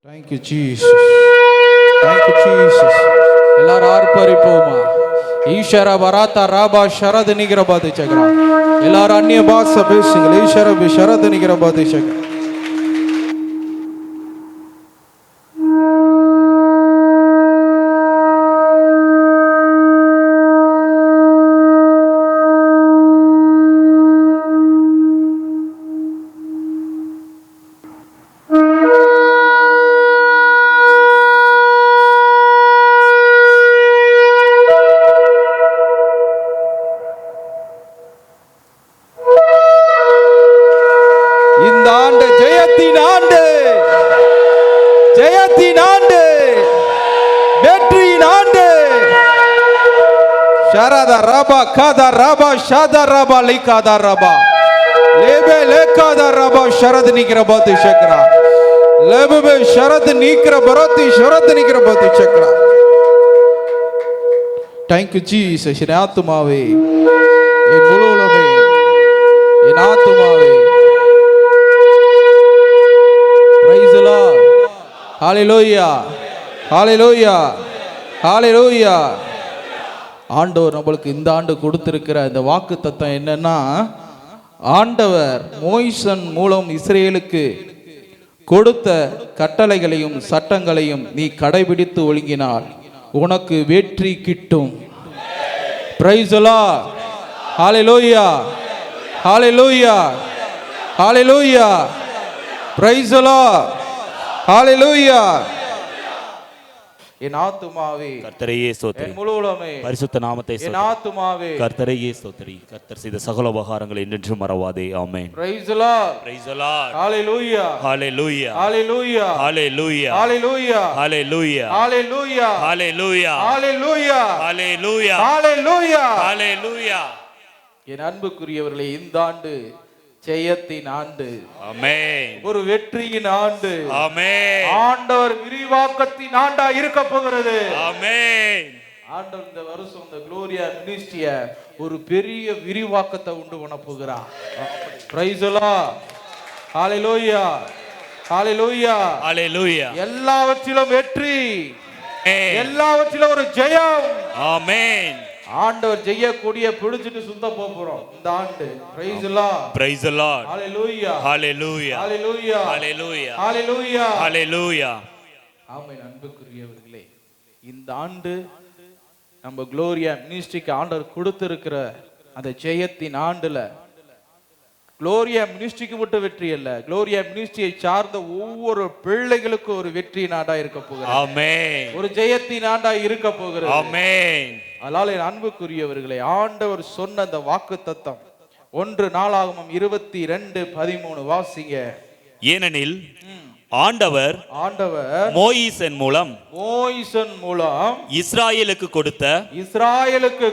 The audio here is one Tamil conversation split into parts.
Thank you, Jesus. Thank you, Jesus. எல்லாரும் ஆர்ப்பரிப்போமா. ஈஷர வராத்தா ராபா ஷரத் நிகிர பாதிச்சக்ரா. எல்லாரும் அந்நிய பாஷை பேசுங்க. ஈஷர பி ஷரத் நிகிர பாதிச்சக்ரா. இந்த ஆண்டு ஜெயத்தின் ஆண்டு, ஜெயத்தின் ஆண்டு, வெற்றியின் ஆண்டு. ஷரதா ரபா காதா ரபா ஷாதா ரபா லிகாதா ரபா லேபே லேகாதா ரபா ஷரத் நிகிர பாதி சக்ரா லேபே ஷரத் நிகிர பரதி ஷரத் நிகிர பாதி சக்ரா. Thank you Jesus. என் ஆத்துமாவே, என் முழு உலகமே, என் ஆத்துமாவே, praise the Lord. Hallelujah. Hallelujah. Hallelujah. ஆண்டவர் நம்மளுக்கு இந்த ஆண்டு கொடுத்திருக்கிற இந்த வாக்குத்தத்தம் என்னன்னா, ஆண்டவர் மோசேயின் மூலம் இஸ்ரவேலுக்கு கொடுத்த கட்டளைகளையும் சட்டங்களையும் நீ கடைபிடித்து ஒழுங்கினால் உனக்கு வெற்றி கிட்டும். Praise the Lord. Hallelujah. Hallelujah. Hallelujah. Praise the Lord. Hallelujah. என் ஆத்துமாவே கர்த்தரையே ஸ்தோத்திரி, என் முழு உலகமே பரிசுத்த நாமத்தை என் ஸ்தோத்திரி. ஆத்துமாவே கர்த்தரையே ஸ்தோத்திரி, கர்த்தர் செய்த சகல உபகாரங்களை என்றென்றும் மறவாதே. ஆமென். Praise the Lord. Praise the Lord. Hallelujah. Hallelujah. Hallelujah. Hallelujah. Hallelujah. Hallelujah. Hallelujah. Hallelujah. Hallelujah. Hallelujah. Hallelujah. Hallelujah. என் அன்புக்குரியவர்களே, இந்த ஆண்டு ஜெயத்தின் ஆண்டு, ஆமென். ஒரு வெற்றியின் ஆண்டு, ஆமென். ஆண்டவர் விரிவாக்கத்தின் ஆண்டா இருக்க போகிறது. ஆமென். ஆண்டவர் இந்த வருஷம் இந்த குளோரியா மினிஸ்ட்ரிய ஒரு பெரிய விரிவாக்கத்தை உண்டு பண்ண போகிறார். Praise the Lord. Hallelujah. Hallelujah. Hallelujah. எல்லாவற்றிலும் வெற்றி, Amen. எல்லாவற்றிலும் ஒரு ஜெயம். ஆமென். ஆண்டவர் ஜெயக்கூடிய பிடிச்சிட்டு சுத்த போறோம் இந்த ஆண்டு. Praise the Lord. Praise the Lord. Hallelujah. Hallelujah. Hallelujah. Hallelujah. Hallelujah. Hallelujah. ஆமென். அன்புக்குரியவர்களே, இந்த ஆண்டு நம்ம குளோரியா மினிஸ்ட்ரிக்கு ஆண்டவர் கொடுத்திருக்கிற அந்த ஜெயத்தின் ஆண்டுல குளோரியா மினிஸ்ட்ரிக்கு மட்டும் வெற்றி அல்ல, குளோரியா மினிஸ்ட்ரியை சார்ந்த ஒவ்வொரு பிள்ளைகளுக்கும் ஒரு வெற்றி நாடா இருக்க போகிறது. ஆமென். ஒரு ஜெயத்தின் ஆண்டா இருக்க போகிறது. ஆமென். அதனால என் அன்புக்குரியவர்களே, ஆண்டவர் சொன்ன அந்த வாக்குத்தத்தம் 1 நாளாகமம் 22:13 வாசிங்க. ஏனெனில் ஆண்டவர் மோசேயின் மூலம் இஸ்ராயேலுக்கு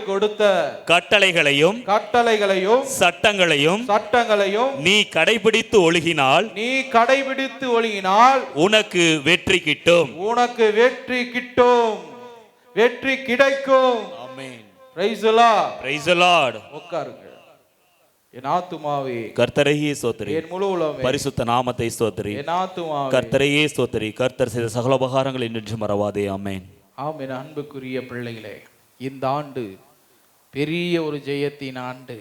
கொடுத்த கட்டளைகளையும் சட்டங்களையும் நீ கடைபிடித்து ஒழுகினால் உனக்கு வெற்றி கிட்டும். வெற்றி கிடைக்கும். ஆமென். Praise the Lord. Praise the Lord. உட்காருங்க. என் ஆத்துமாவே கர்த்தரையே ஸ்தோத்திரி, என் முழு உலகமே பரிசுத்த நாமத்தை ஸ்தோத்திரி. என் ஆத்துமாவே கர்த்தரையே ஸ்தோத்திரி, கர்த்தர் செய்த சகல உபகாரங்களை என்றென்றும் மறவாதே. ஆமென். ஆமென். அன்புக்குரிய பிள்ளைகளே, இந்த ஆண்டு பெரிய ஒரு ஜெயத்தின் ஆண்டு,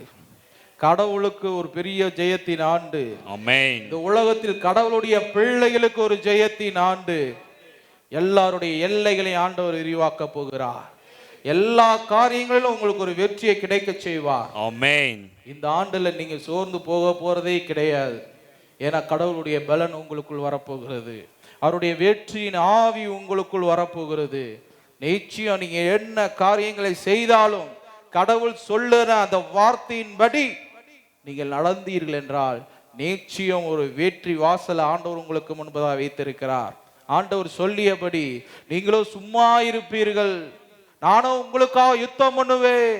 கடவுளுக்கு ஒரு பெரிய ஜெயத்தின் ஆண்டு. ஆமென். இந்த உலகத்தில் கடவுளுடைய பிள்ளைகளுக்கு ஒரு ஜெயத்தின் ஆண்டு. எல்லாருடைய எல்லைகளை ஆண்டவர் விரிவாக்க போகிறார். எல்லா காரியங்களிலும் உங்களுக்கு ஒரு வெற்றியை கிடைக்க செய்வார். ஆமென். இந்த ஆண்டுல நீங்க சோர்ந்து போறதே கிடையாது. ஏன்னா கடவுளுடைய பலன் உங்களுக்குள் வரப்போகிறது. அவருடைய வெற்றியின் ஆவி உங்களுக்குள் வரப்போகிறது. நிச்சயம் நீங்க என்ன காரியங்களை செய்தாலும் கடவுள் சொல்லுற அந்த வார்த்தையின்படி நீங்கள் நடந்தீர்கள் என்றால் நிச்சயம் ஒரு வெற்றி வாசல் ஆண்டவர் உங்களுக்கு முன்பதாக வைத்திருக்கிறார். ஆண்டவர் சொல்லியபடி நீங்களோ சும்மா இருப்பீர்கள், நானும் உங்களுக்காக யுத்தம் பண்ணுவேன்.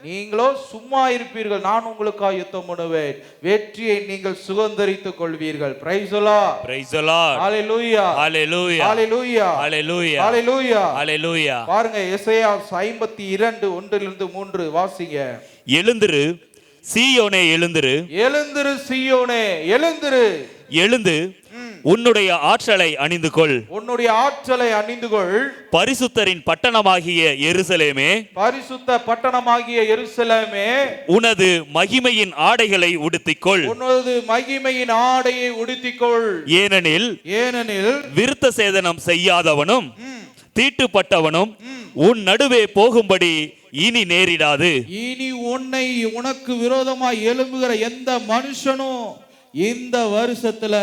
நீங்களோ சும்மா இருப்பீர்கள், நான் உங்களுக்காக யுத்தம் பண்ணுவேன். வெற்றியை நீங்கள் சுதந்தரித்துக் கொள்வீர்கள். Praise the Lord. Praise the Lord. Hallelujah. Hallelujah. Hallelujah. Hallelujah. Hallelujah. Hallelujah. பாருங்க, எசேயா 52:1-3 வாசிங்க. எழுந்திரு சீயோனே, எழுந்திரு. எழுந்திரு சீயோனே, எழுந்திரு. எழுந்து உன்னுடைய ஆற்றலை அணிந்து கொள். உன்னுடைய ஆற்றலை அணிந்து கொள். பரிசுத்தரின் பட்டணமாகிய எருசலேமே, பரிசுத்த பட்டணமாகிய எருசலேமே, உனது மகிமையின் ஆடைகளை உடுத்திக்கொள். உனது மகிமையின் ஆடையை உடுத்திக்கொள். ஏனெனில் ஏனெனில் விருத்த சேதனம் செய்யாதவனும் தீட்டுப்பட்டவனும் உன் நடுவே போகும்படி இனி நேரிடாது. இனி உனக்கு விரோதமாய் எழும்புகிற எந்த மனுஷனும் இந்த வருஷத்துல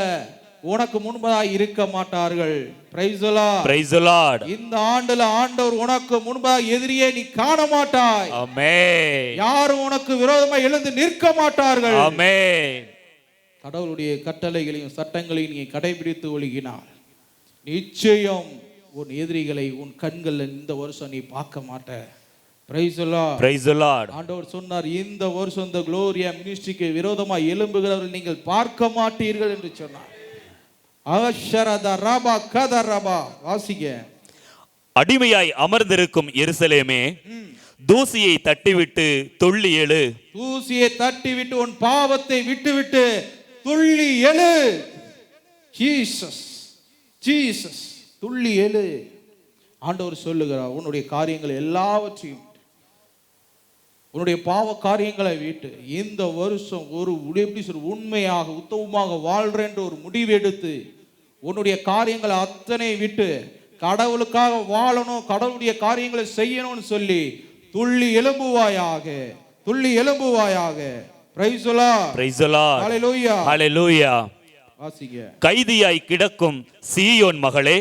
உனக்கு முன்பதாக இருக்க மாட்டார்கள். Price the Lord. Praise the Lord. இந்த ஆண்டுல ஆண்டவர் உனக்கு முன்பதாக எதிரியே நீ காண மாட்டாய். ஆமென். யாரும் உனக்கு விரோதமாய் எழுந்து நிற்க மாட்டார்கள். ஆமென். கடவுளுடைய கட்டளைகளையும் சட்டங்களையும் நீ கடைபிடித்து ஒழுகினார், நிச்சயம் உன் எதிரிகளை உன் கண்கள் இந்த வருஷம் நீ பார்க்க மாட்ட. Price the Lord. Praise the Lord. ஆண்டவர் சொன்னார், இந்த வருஷம் இந்த குளோரியா மினிஸ்ட்ரிக்கு விரோதமாக எழும்புகிறவர்கள் நீங்கள் பார்க்க மாட்டீர்கள் என்று சொன்னார். வாசிக்க. அடிமையாய் அமர்ந்திருக்கும் எருசலேமே, தூசியை தட்டிவிட்டு துள்ளி எழு. தூசியை தட்டிவிட்டு உன் பாவத்தை விட்டுவிட்டு துள்ளி எழு. ஜீசஸ் ஜீசஸ் துள்ளி எழு. ஆண்டவர் சொல்லுகிறார், உன்னுடைய காரியங்கள் எல்லாவற்றையும், உன்னுடைய பாவ காரியங்களை விட்டு இந்த வருஷம் ஒரு உண்மையாக உத்தமமாக வாழ்றேன்ற ஒரு முடிவு எடுத்து உன்னுடைய காரியங்களை அத்தனை விட்டு கடவுளுக்காக வாழணும், கடவுளுடைய காரியங்களை செய்யணும்னு சொல்லி துள்ளி எழும்புவாயாக, துள்ளி எழும்புவாயாக. Praise the Lord. Praise the Lord. Hallelujah. Hallelujah. வாசிங்க. கைதியாய் கிடக்கும் சீயோன் மகளே,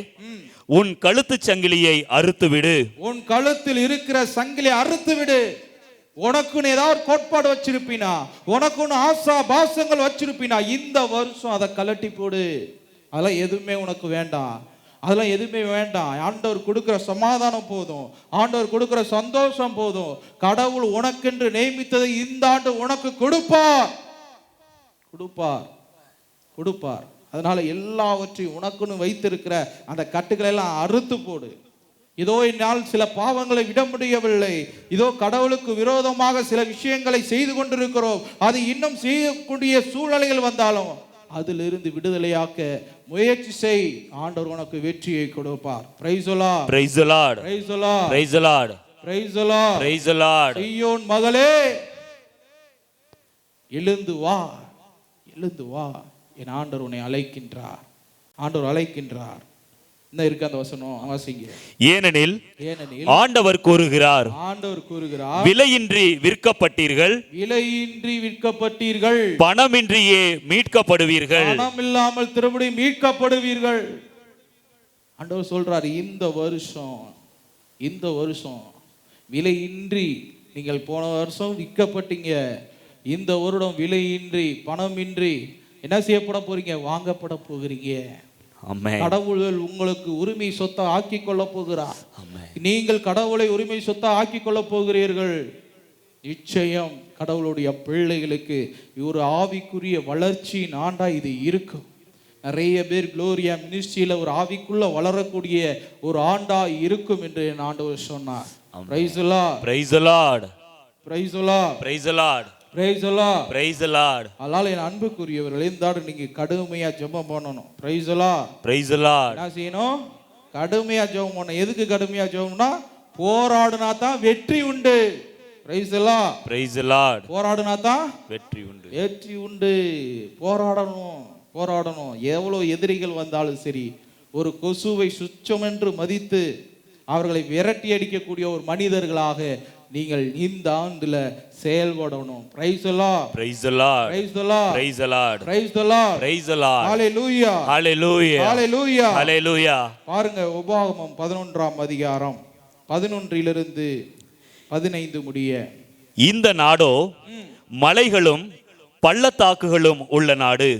உன் கழுத்து சங்கிலியை அறுத்து விடு. உன் கழுத்தில் இருக்கிற சங்கிலியை அறுத்து விடு. உனக்குன்னு ஏதாவது கோட்பாடு வச்சிருப்பீனா, உனக்குன்னு ஆசா பாசங்கள் வச்சிருப்பீனா, இந்த வருஷம் அதை கலட்டி போடு. அதெல்லாம் எதுவுமே உனக்கு வேண்டாம், அதெல்லாம் எதுவுமே வேண்டாம். ஆண்டவர் கொடுக்கிற சமாதானம் போதும், ஆண்டவர் கொடுக்கிற சந்தோஷம் போதும். கடவுள் உனக்கென்று நியமித்ததை இந்த ஆண்டு உனக்கு கொடுப்பார், கொடுப்பார், கொடுப்பார். அதனால எல்லாவற்றையும் உனக்குன்னு வைத்திருக்கிற அந்த கட்டுக்களை எல்லாம் அறுத்து போடு. இதோ என்னால் சில பாவங்களை விட முடியவில்லை, இதோ கடவுளுக்கு விரோதமாக சில விஷயங்களை செய்து கொண்டிருக்கிறோம், அது இன்னும் செய்யக்கூடிய சூழ்நிலைகள் வந்தாலும் அதிலிருந்து விடுதலையாக்க முயற்சி செய். ஆண்டவர் உனக்கு வெற்றியை கொடுப்பார். Praise the Lord. Praise the Lord. Praise the Lord. Praise the Lord. Praise the Lord. Praise the Lord. சீயோன் மகளே, எழுந்து வா, எழுந்து வா. என் ஆண்டவர் உன்னை அழைக்கின்றார், ஆண்டவர் அழைக்கின்றார். என்ன இருக்கு அந்த வசனம், வாசிங்க. ஏனெனில் ஆண்டவர் கூறுகிறார், ஆண்டவர் கூறுகிறார், விலையின்றி விற்கப்பட்டீர்கள், விலையின்றி விற்கப்பட்டீர்கள், பணமின்றியே மீட்கப்படுவீர்கள், பணம் இல்லாமல் திரும்பி மீட்கப்படுவீர்கள். ஆண்டவர் சொல்றார், இந்த வருஷம் விலையின்றி, நீங்கள் போன வருஷம் விற்கப்பட்டீங்க, இந்த வருடம் விலையின்றி பணமின்றி என்ன செய்யப்பட போறீங்க, வாங்கப்பட போகிறீங்க. கடவுள் உங்களுக்கு உரிமை சொத்தை ஆக்கி கொள்ள போகிறார். நீங்கள் கடவுளை உரிமை சொத்தை ஆக்கி கொள்ள போகிறீர்கள். நிச்சயம் கடவுளுடைய பிள்ளைகளுக்கு ஒரு ஆவிக்குரிய வளர்ச்சியின் ஆண்டா இது இருக்கும். நிறைய பேர் குளோரியா மினிஸ்ட்ரியில ஒரு ஆவிக்குள்ள வளரக்கூடிய ஒரு ஆண்டா இருக்கும் என்று ஆண்டவர் சொன்னார். Praise the Lord. Praise the Lord. Praise the Lord. Praise the Lord. Praise the Lord. Praise the Lord. அதனால என் அன்புக்குரியவர்களே, இந்த ஆண்டு நீங்க கடுமையா ஜெபம் பண்ணணும். Price the Lord. Praise the Lord. என்ன செய்யணும், கடுமையா ஜெபம் பண்ணணும். எதுக்கு கடுமையா ஜெபம்னா, போராடுனா தான் வெற்றி உண்டு. Praise the Lord. Praise the Lord. போராடுனா தான் வெற்றி உண்டு, வெற்றி உண்டு. போராடணும், போராடணும். எவ்வளவு எதிரிகள் வந்தாலும் சரி, ஒரு கொசுவை சுச்சமென்று மதித்து அவர்களை விரட்டி அடிக்கக்கூடிய ஒரு மனிதர்களாக நீங்கள் இந்த ஆண்டுல செயல்படணும். Praise the Lord. Praise the Lord. Praise the Lord. Praise the Lord. Praise the Lord. Praise the Lord. Hallelujah. Hallelujah. Hallelujah. Hallelujah. பாருங்க, உபாகமம் 11ஆம் அதிகாரம் 11 15 முடிய. இந்த நாடோ மலைகளும் பள்ளத்தாக்குகளும் உள்ள நாடு,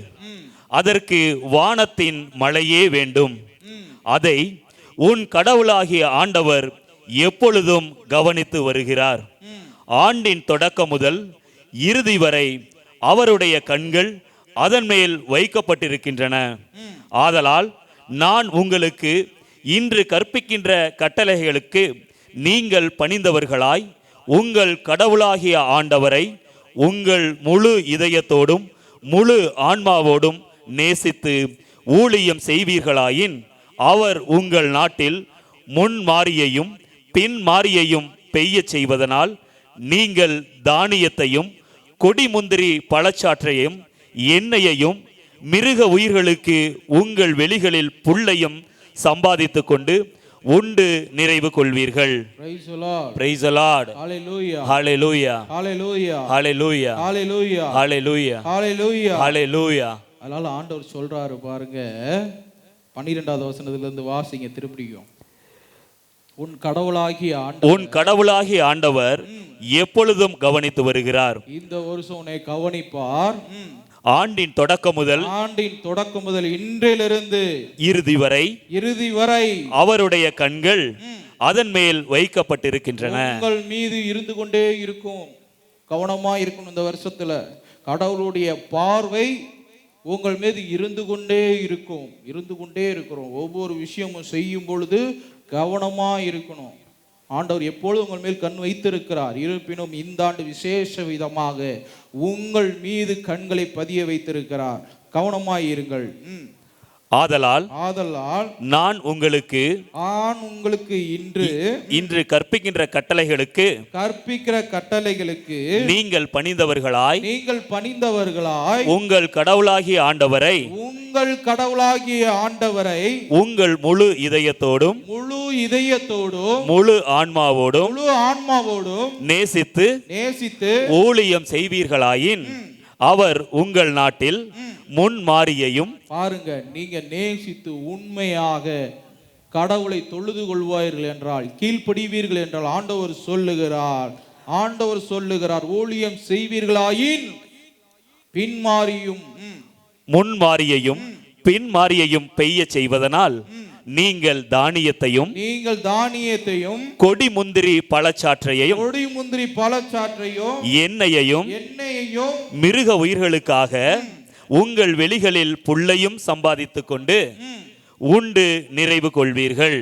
அதற்கு வானத்தின் மழையே வேண்டும். அதை உன் கடவுளாகிய ஆண்டவர் எப்பொழுதும் கவனித்து வருகிறார். ஆண்டின் தொடக்கம் முதல் இறுதி வரை அவருடைய கண்கள் அதன் மேல் வைக்கப்பட்டிருக்கின்றன. ஆதலால் நான் உங்களுக்கு இன்று கற்பிக்கின்ற கட்டளைகளுக்கு நீங்கள் பணிந்தவர்களாய் உங்கள் கடவுளாகிய ஆண்டவரை உங்கள் முழு இதயத்தோடும் முழு ஆன்மாவோடும் நேசித்து ஊழியம் செய்வீர்களாயின் அவர் உங்கள் நாட்டில் முன் மாரியையும் பின் மாரியையும் பெய்யச் செய்வதனால் நீங்கள் தானியத்தையும் கொடிமுந்திரி பழச்சாற்றையும் எண்ணெயையும் மிருக உயிர்களுக்கு உங்கள் வெளிகளில் புல்லையும் சம்பாதித்துக் கொண்டு உண்டு நிறைவு கொள்வீர்கள். Praise the Lord. Praise the Lord. Hallelujah. Hallelujah. Hallelujah. Hallelujah. Hallelujah. Hallelujah. Hallelujah. Hallelujah. அதனால ஆண்டவர் சொல்றாரு பாருங்க, 12வது வசனத்திலிருந்து வாசிங்க திருப்பியும். உன் கடவுளாகிய ஆண்டவர் எப்பொழுதும் கவனித்து வருகிறார். இந்த வருஷம் உன்னை கவனிப்பார். ஆண்டின் தொடக்கம் முதல் இன்றிலிருந்து இறுதி வரை அவருடைய கண்கள் அதன் மேல் வைக்கப்பட்டிருக்கின்றன. உங்கள் மீது இருந்து கொண்டே இருக்கும். கவனமா இருக்கணும். இந்த வருஷத்துல கடவுளுடைய பார்வை உங்கள் மீது இருந்து கொண்டே இருக்கிறோம். ஒவ்வொரு விஷயமும் செய்யும் பொழுது கவனமா இருக்கணும். ஆண்டவர் எப்பொழுதும் உங்கள் மேல் கண் வைத்திருக்கிறார். இருப்பினும் இந்த ஆண்டு விசேஷ விதமாக உங்கள் மீது கண்களை பதிய வைத்திருக்கிறார். கவனமாய் இருங்கள். ஆதலால் நான் உங்களுக்கு இன்று கற்பிக்கின்ற கட்டளைகளுக்கு நீங்கள் பணிந்தவர்களாய் உங்கள் கடவுளாகிய ஆண்டவரை உங்கள் முழு இதயத்தோடும் முழு ஆன்மாவோடும் நேசித்து ஊழியம் செய்வீர்களாயின் அவர் உங்கள் நாட்டில் முன் மாரியையும். பாருங்க, நீங்க நேசித்து உண்மையாக கடவுளை தொழுது கொள்வார்கள் என்றால், கீழ்ப்படிவீர்கள் என்றால் ஆண்டவர் சொல்லுகிறார் ஊழியம் செய்வீர்களாயின் பின்மாரியும் முன் மாரியையும் பின் மாரியையும் பெய்ய செய்வதனால் நீங்கள் தானியத்தையும் கொடிமுந்திரி பழச்சாற்றையும் எண்ணெயையும் மிருக உயிர்களுக்காக உங்கள் வெளிகளில் புல்லையும் சம்பாதித்துக் கொண்டு உண்டு நிறைவு கொள்வீர்கள்.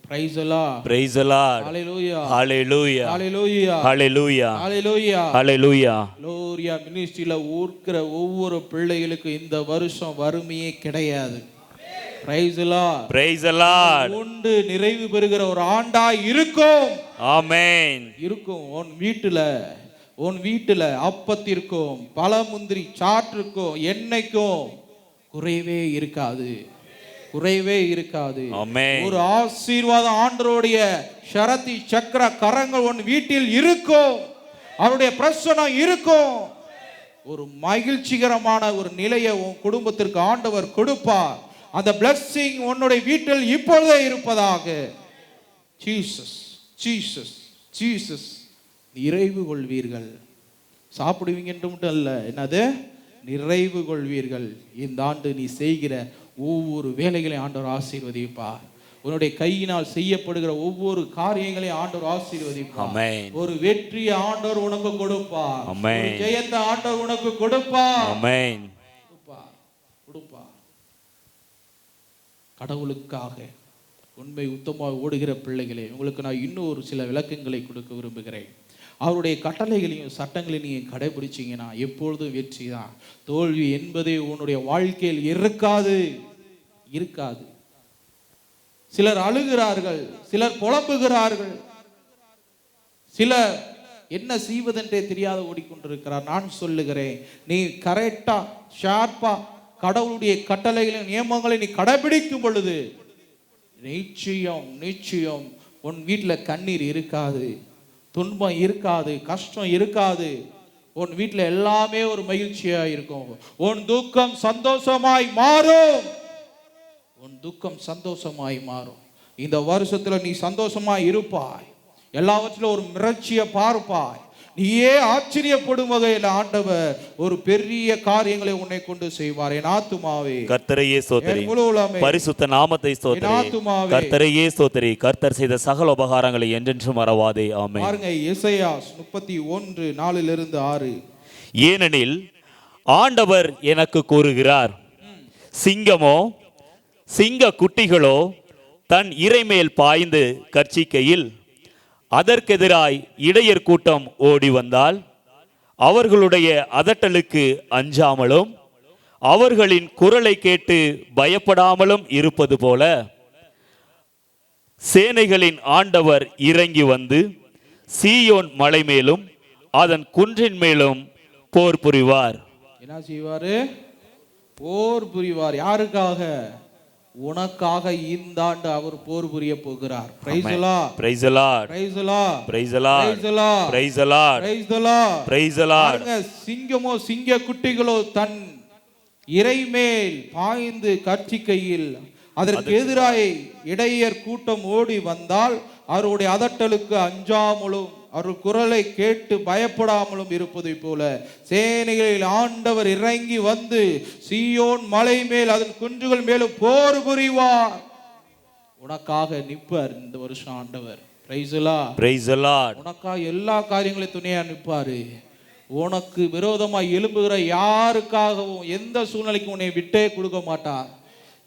Praise the Lord. Praise the Lord. Hallelujah. Hallelujah. Hallelujah. Hallelujah. Hallelujah. Hallelujah. Gloria ministryல ஊர்க்கிற ஒவ்வொரு பிள்ளைகளுக்கு இந்த வருஷம் வறுமையே கிடையாது. Praise the Lord. Praise the Lord. உண்டு நிறைவு பெறுகிற ஒரு ஆண்டா இருக்கும். Amen. இருக்கும். உன் வீட்டுல அப்பத்திற்கும் பழமுந்திரி சாற்றுக்கும் எண்ணெய்க்கும் குறைவே இருக்காது. ஒரு ஆசீர்வாதம் ஆண்டவருடைய ஷரத்தி சக்கர கரங்கள் உன் வீட்டில் இருக்கும். அவருடைய பிரசன்னம் இருக்கும். ஒரு மகிழ்ச்சிகரமான ஒரு நிலையை உன் குடும்பத்திற்கு ஆண்டவர் கொடுப்பார். அந்த blessing உன்னுடைய வீட்டில் இப்பொழுதே இருப்பதாக. ஜீசஸ் நிறைவு கொள்வீர்கள். சாப்பிடுவீங்க என்று மட்டும் அல்ல, என்னது நிறைவு கொள்வீர்கள். இந்த ஆண்டு நீ செய்கிற ஒவ்வொரு வேலைகளையும் ஆண்டவர் ஆசீர்வதிப்பார். உன்னுடைய கையினால் செய்யப்படுகிற ஒவ்வொரு காரியங்களையும் ஆண்டவர் ஆசீர்வதிப்பார். ஒரு வெற்றியை ஆண்டவர் உனக்கு கொடுப்பார். ஜெயத்தை ஆண்டவர் உனக்கு கொடுப்பார். கடவுளுக்காக உண்மை உத்தமமாக ஓடுகிற பிள்ளைகளே, உங்களுக்கு நான் இன்னும் ஒரு சில விளக்கங்களை கொடுக்க விரும்புகிறேன். அவருடைய கட்டளைகளையும் சட்டங்களையும் நீங்கள் கடைபிடிச்சிங்கன்னா எப்பொழுதும் வெற்றி தான். தோல்வி என்பதே உன்னுடைய வாழ்க்கையில் இருக்காது. சிலர் அழுகிறார்கள், சிலர் புலம்புகிறார்கள், சிலர் என்ன செய்வதென்றே தெரியாத ஓடிக்கொண்டிருக்கிறார். நான் சொல்லுகிறேன், நீ கரெக்டா ஷார்ப்பா கடவுளுடைய கட்டளைகளின் நியமங்களை நீ கடைபிடிக்கும் பொழுது நிச்சயம் உன் வீட்டில் கண்ணீர் இருக்காது, துன்பம் இருக்காது, கஷ்டம் இருக்காது. உன் வீட்டில் எல்லாமே ஒரு மகிழ்ச்சியா இருக்கும். உன் துக்கம் சந்தோஷமாய் மாறும். இந்த வருஷத்துல நீ சந்தோஷமாய் இருப்பாய். எல்லாவற்றிலும் ஒரு மிரட்சியை பார்ப்பாய். நீயே ஆச்சரியப்படும் வகையில் ஆண்டவர் ஒரு பெரிய காரியங்களை உன்னை கொண்டு செய்வார். என் ஆத்துமாவே கர்த்தரையே ஸ்தோத்திரி, பரிசுத்த நாமத்தை ஸ்தோத்திரி. கர்த்தரையே ஸ்தோத்திரி, கர்த்தர் செய்த சகல உபகாரங்களை என்றென்றும் மறவாதே. ஆமென். பாருங்க, எசேயா 31:4-6. ஏனெனில் ஆண்டவர் எனக்கு கூறுகிறார், சிங்கமோ சிங்க குட்டிகளோ தன் இறைமேல் பாய்ந்து கர்ச்சிக்கையில் அதற்கெதிராய் இடையர் கூட்டம் ஓடி வந்தால் அவர்களுடைய அதட்டலுக்கு அஞ்சாமலும் அவர்களின் குரலை கேட்டு பயப்படாமலும் இருப்பது போல சேனைகளின் ஆண்டவர் இறங்கி வந்து சீயோன் மலை மேலும் அதன் குன்றின் மேலும் போர் புரிவார். என்ன செய்வாரு? போர் புரிவார். யாருக்காக? உனக்காக இந்த ஆண்டு அவர் போர் புரிய போகிறார். Praise the Lord, praise the Lord, praise the Lord, praise the Lord, praise the Lord, praise the Lord, praise the Lord, praise the Lord. சிங்கமோ சிங்க குட்டிகளோ தன் இறை மேல் பாய்ந்து கர்ச்சிக்கையில் அதற்கு எதிராய் இடையர் கூட்டம் ஓடி வந்தால் அவருடைய அதட்டலுக்கு அஞ்சாமலும் அவர் குரலை கேட்டு பயப்படாமலும் இருப்பதை போல சேனைகளில் ஆண்டவர் இறங்கி வந்து சீயோன் மலை மேல் அதன் குன்றுகள் மேலும் போர் புரிவார். உனக்காக நிற்பார் இந்த வருஷம் ஆண்டவர். Price the Lord, praise the Lord. உனக்காக எல்லா காரியங்களையும் துணையா நிற்பாரு. உனக்கு விரோதமாக எழும்புகிற யாருக்காகவும் எந்த சூழ்நிலைக்கும் உன்னை விட்டே கொடுக்க மாட்டார்.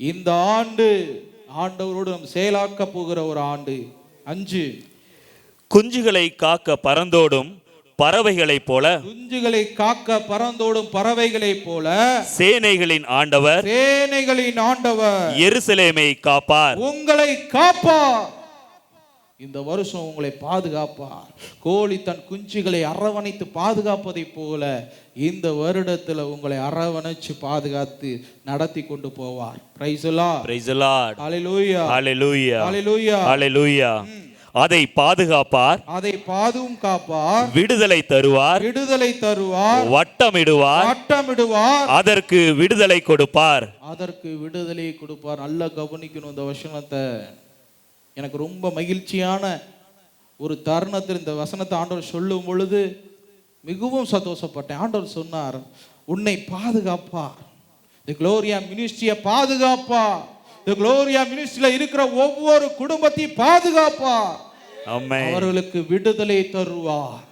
இந்த ஆண்டு ஆண்டவரோடு நாம் செயலாக்க போகிற ஒரு ஆண்டு. 5 குஞ்சுகளை காக்க பறந்தோடும் பறவைகளைப் போல, குஞ்சுகளை காக்க பறந்தோடும் பறவைகளைப் போல சேனைகளின் ஆண்டவர், சேனைகளின் ஆண்டவர் எருசலேமை காப்பார். உங்களை காப்பார். இந்த வருஷம் உங்களை பாதுகாப்பார். கோழி தன் குஞ்சுகளை அரவணைத்து பாதுகாப்பதை போல இந்த வருடத்துல உங்களை அரவணைச்சு பாதுகாத்து நடத்தி கொண்டு போவார். Praise the Lord, praise the Lord, hallelujah, hallelujah, hallelujah, hallelujah. அதை பாதுகாப்பார், அதை பாதும் காப்பார், விடுதலை தருவார், விடுதலை தருவார், வட்டமிடுவார், வட்டமிடுவார், அதற்கு விடுதலை கொடுப்பார். அதற்கு விடுதலை கொடுப்பார். நல்லா கவனிக்கணும் இந்த வசனத்தை. எனக்கு ரொம்ப மகிழ்ச்சியான ஒரு தருணத்தில் இந்த வசனத்தை ஆண்டவர் சொல்லும் பொழுது மிகவும் சந்தோஷப்பட்டேன். ஆண்டவர் சொன்னார், உன்னை பாதுகாப்பார். இந்த குளோரியா மினிஸ்ட்ரியை பாதுகாப்பார். இந்த குளோரியா மினிஸ்ட்ரியில இருக்கிற ஒவ்வொரு குடும்பத்தையும் பாதுகாப்பார். ஆமென். அவர்களுக்கு விடுதலை தருவார்.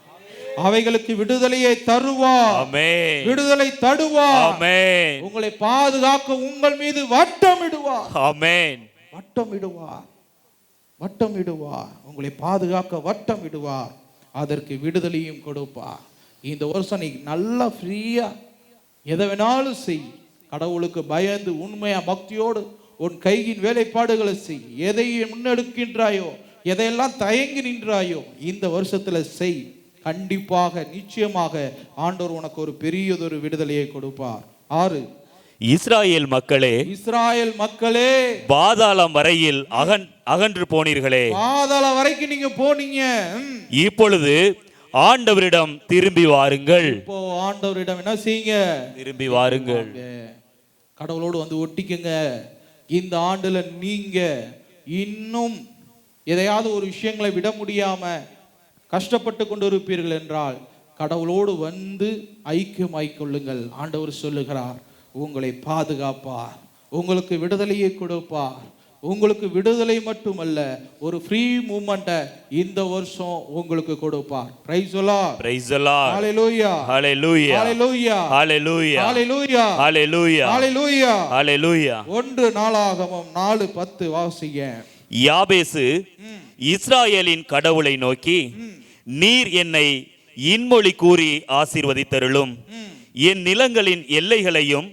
அவைகளுக்கு விடுதலையை தருவார். ஆமென். விடுதலை தருவார். ஆமென். உங்களை பாதுகாக்க உங்கள் மீது வட்டமிடுவார். ஆமென். வட்டமிடுவார், வட்டமிடுவார். உங்களை பாதுகாக்க வட்டமிடுவார். அதற்கு விடுதலையும் கொடுப்பார். இந்த வருஷம் நீ நல்லா ஃப்ரீயா எதை வேணாலும் செய். கடவுளுக்கு பயந்து உண்மையா பக்தியோடு உன் கையின் வேலைப்பாடுகளை செய். எதை முன்னெடுக்கின்றாயோ, எதையெல்லாம் தயங்கி நின்றாயோ இந்த வருஷத்துல செய். கண்டிப்பாக நிச்சயமாக ஆண்டவர் உனக்கு ஒரு பெரியதொரு விடுதலையை கொடுப்பார். 6 இஸ்ராயேல் மக்களே, இஸ்ராயேல் மக்களே, பாதாளம் வரையில் அகன்று போனீர்களே, பாதாளம் வரைக்கும் நீங்க போனீங்க. இப்பொழுது ஆண்டவரிடம் திரும்பி வாருங்கள். இப்போ ஆண்டவரிடம் என்ன செய்யுங்க? திரும்பி வாருங்கள். கடவுளோடு வந்து ஒட்டிக்குங்க. இந்த ஆண்டுல நீங்க இன்னும் எதையாவது ஒரு விஷயங்களை விட முடியாம கஷ்டப்பட்டு கொண்டு இருப்பீர்கள் என்றால் கடவுளோடு வந்து ஐக்கியமாய்க் கொள்ளுங்கள். ஆண்டவர் சொல்லுகிறார், உங்களை பாதுகாப்பார், உங்களுக்கு விடுதலையை கொடுப்பார். உங்களுக்கு விடுதலை மட்டுமல்ல, ஒரு ஃப்ரீ மூவ்மெண்ட்டை இந்த வருஷம் உங்களுக்கு கொடுப்பார். Praise the Lord, praise the Lord, hallelujah, hallelujah, hallelujah, hallelujah, hallelujah, hallelujah, hallelujah, hallelujah. 1 நாளாகமம் 4:10 வாசிங்க. யாபேசு இஸ்ராயேலின் கடவுளை நோக்கி, நீர் என்னை இன்மொழி கூறி ஆசீர்வதித்தருளும், என் நிலங்களின் எல்லைகளையும்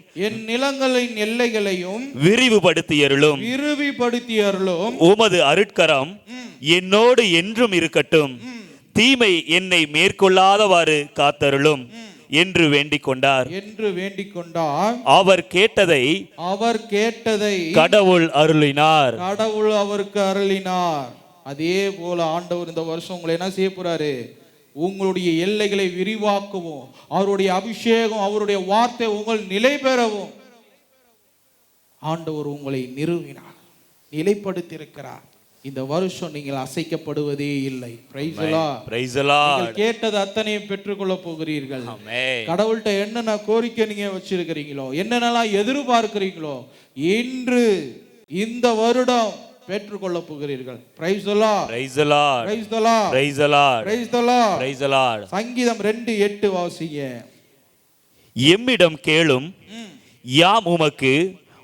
விரிவுபடுத்தியருளும், உமது அருட்கரம் என்னோடு என்றும் இருக்கட்டும், தீமை என்னை மேற்கொள்ளாதவாறு காத்தருளும் என்று வேண்டிக் கொண்டார். அவர் கேட்டதை கடவுள் அருளினார். கடவுள் அவருக்கு அருளினார். அதே போல ஆண்டவர் இந்த வருஷம் உங்களை என்ன செய்ய போறாரு? உங்களுடைய எல்லைகளை விரிவாக்கவும், அவருடைய அபிஷேகம், அவருடைய வார்த்தை உங்கள் நிலை பெறவும் ஆண்டவர் உங்களை நிறுவினார், நிலைப்படுத்தி இருக்கிறார். இந்த வருஷம் நீங்கள் அசைக்கப்படுவதே இல்லை. Price the Lord, praise the Lord. நீங்கள் கேட்டது அத்தனையும் பெற்றுக்கொள்ள போகிறீர்கள். கடவுள்கிட்ட என்னென்ன கோரிக்கை நீங்க வச்சிருக்கிறீங்களோ, என்னென்னலாம் எதிர்பார்க்கிறீங்களோ, இன்று இந்த வருடம் பெற்றுக்கொள்ள போகிறீர்கள். Price the Lord, praise the Lord, praise the Lord, praise the Lord, praise the Lord, praise the Lord. சங்கீதம் 2:8 வாசிங்க. எம்மிடம் கேளும், யாம் உமக்கு